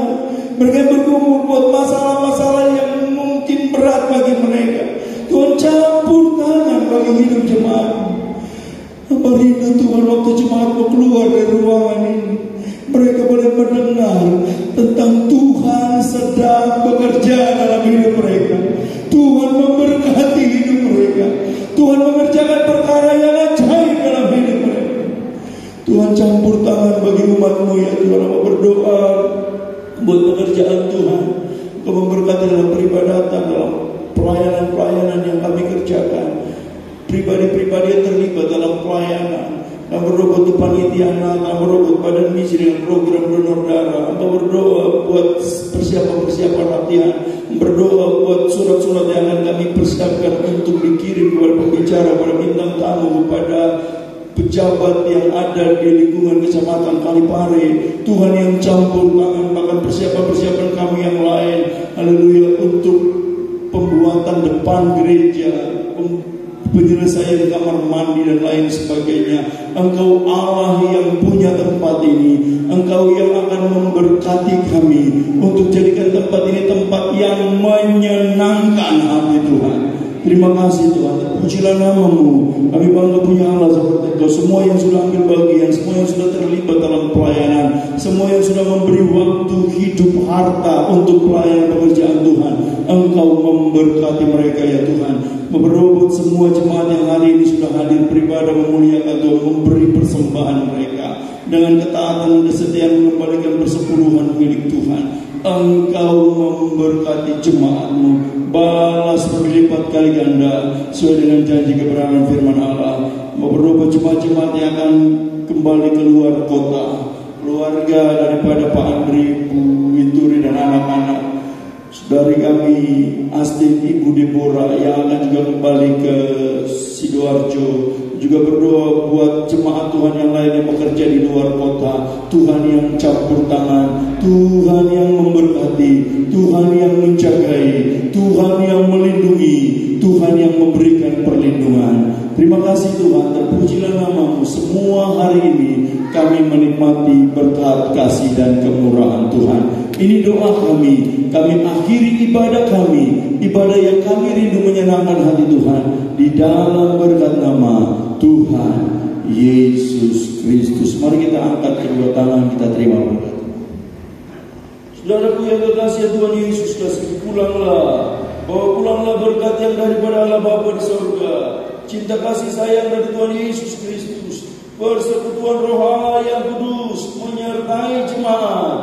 mereka yang bergumul buat masalah-masalah yang mungkin berat bagi mereka. Tuhan campur tangan bagi hidup jemaat. Hamba rindu Tuhan waktu jemaat-Mu keluar dari ruangan ini, mereka boleh mendengar tentang Tuhan sedang bekerja dalam hidup mereka. Tuhan memberkati hidup mereka. Tuhan mengerjakan perkara yang ajaib dalam hidup mereka. Tuhan campur tangan bagi umat-Mu ya Tuhan. Hamba berdoa buat pekerjaan Tuhan, Engkau memberkati dalam peribadatan, dalam pelayanan-pelayanan yang kami kerjakan. Pribadi-pribadi yang terlibat dalam pelayanan, kami berdoa buat panitia anak, kami berdoa buat badan misi dengan program donor darah, kami berdoa buat persiapan latihan, berdoa buat surat-surat yang akan kami persiapkan untuk dikirim kepada pembicara, kepada bintang tamu, kepada pejabat yang ada di lingkungan kecamatan Kalipare. Tuhan yang campur tangan, bahkan persiapan-persiapan kami yang lain, haleluya, untuk pembuatan depan gereja, penyelesaian kamar mandi dan lain sebagainya. Engkau Allah yang punya tempat ini, Engkau yang akan memberkati kami untuk jadikan tempat ini tempat yang menyenangkan hati Tuhan. Terima kasih Tuhan, terpujilah nama-Mu. Kami bangga punya Allah seperti Engkau. Semua yang sudah ambil bagian, semua yang sudah terlibat dalam pelayanan, semua yang sudah memberi waktu, hidup, harta untuk pelayanan pekerjaan Tuhan, Engkau memberkati mereka ya Tuhan. Berobot semua jemaat yang hari ini sudah hadir beribadah memuliakan Tuhan, memberi persembahan mereka dengan ketaatan dan kesetiaan mengembalikan persepuluhan milik Tuhan. Engkau memberkati jemaat-Mu, balas berlipat kali ganda sesuai dengan janji kebenaran firman Allah. Beberapa jemaat-jemaat yang akan kembali keluar kota, keluarga daripada Pak Andri, Bu Winturi dan anak-anak, dari kami Astin, Ibu Deborah yang akan juga kembali ke Sidoarjo. Juga berdoa buat jemaat Tuhan yang lain yang bekerja di luar kota. Tuhan yang campur tangan, Tuhan yang memberkati, Tuhan yang menjagai, Tuhan yang melindungi, Tuhan yang memberikan perlindungan. Terima kasih Tuhan, terpujilah nama-Mu. Semua hari ini kami menikmati berkat kasih dan kemurahan Tuhan. Ini doa kami akhiri ibadah kami, ibadah yang kami rindu menyenangkan hati Tuhan, di dalam berkat nama Tuhan Yesus Kristus. Mari kita angkat kedua tangan, kita terima berkat. Saudaraku yang kekasih Tuhan Yesus Kristus, bawa pulanglah berkat yang daripada Allah Bapa di surga, cinta kasih sayang dari Tuhan Yesus Kristus, persekutuan Roh Allah yang kudus menyertai jemaat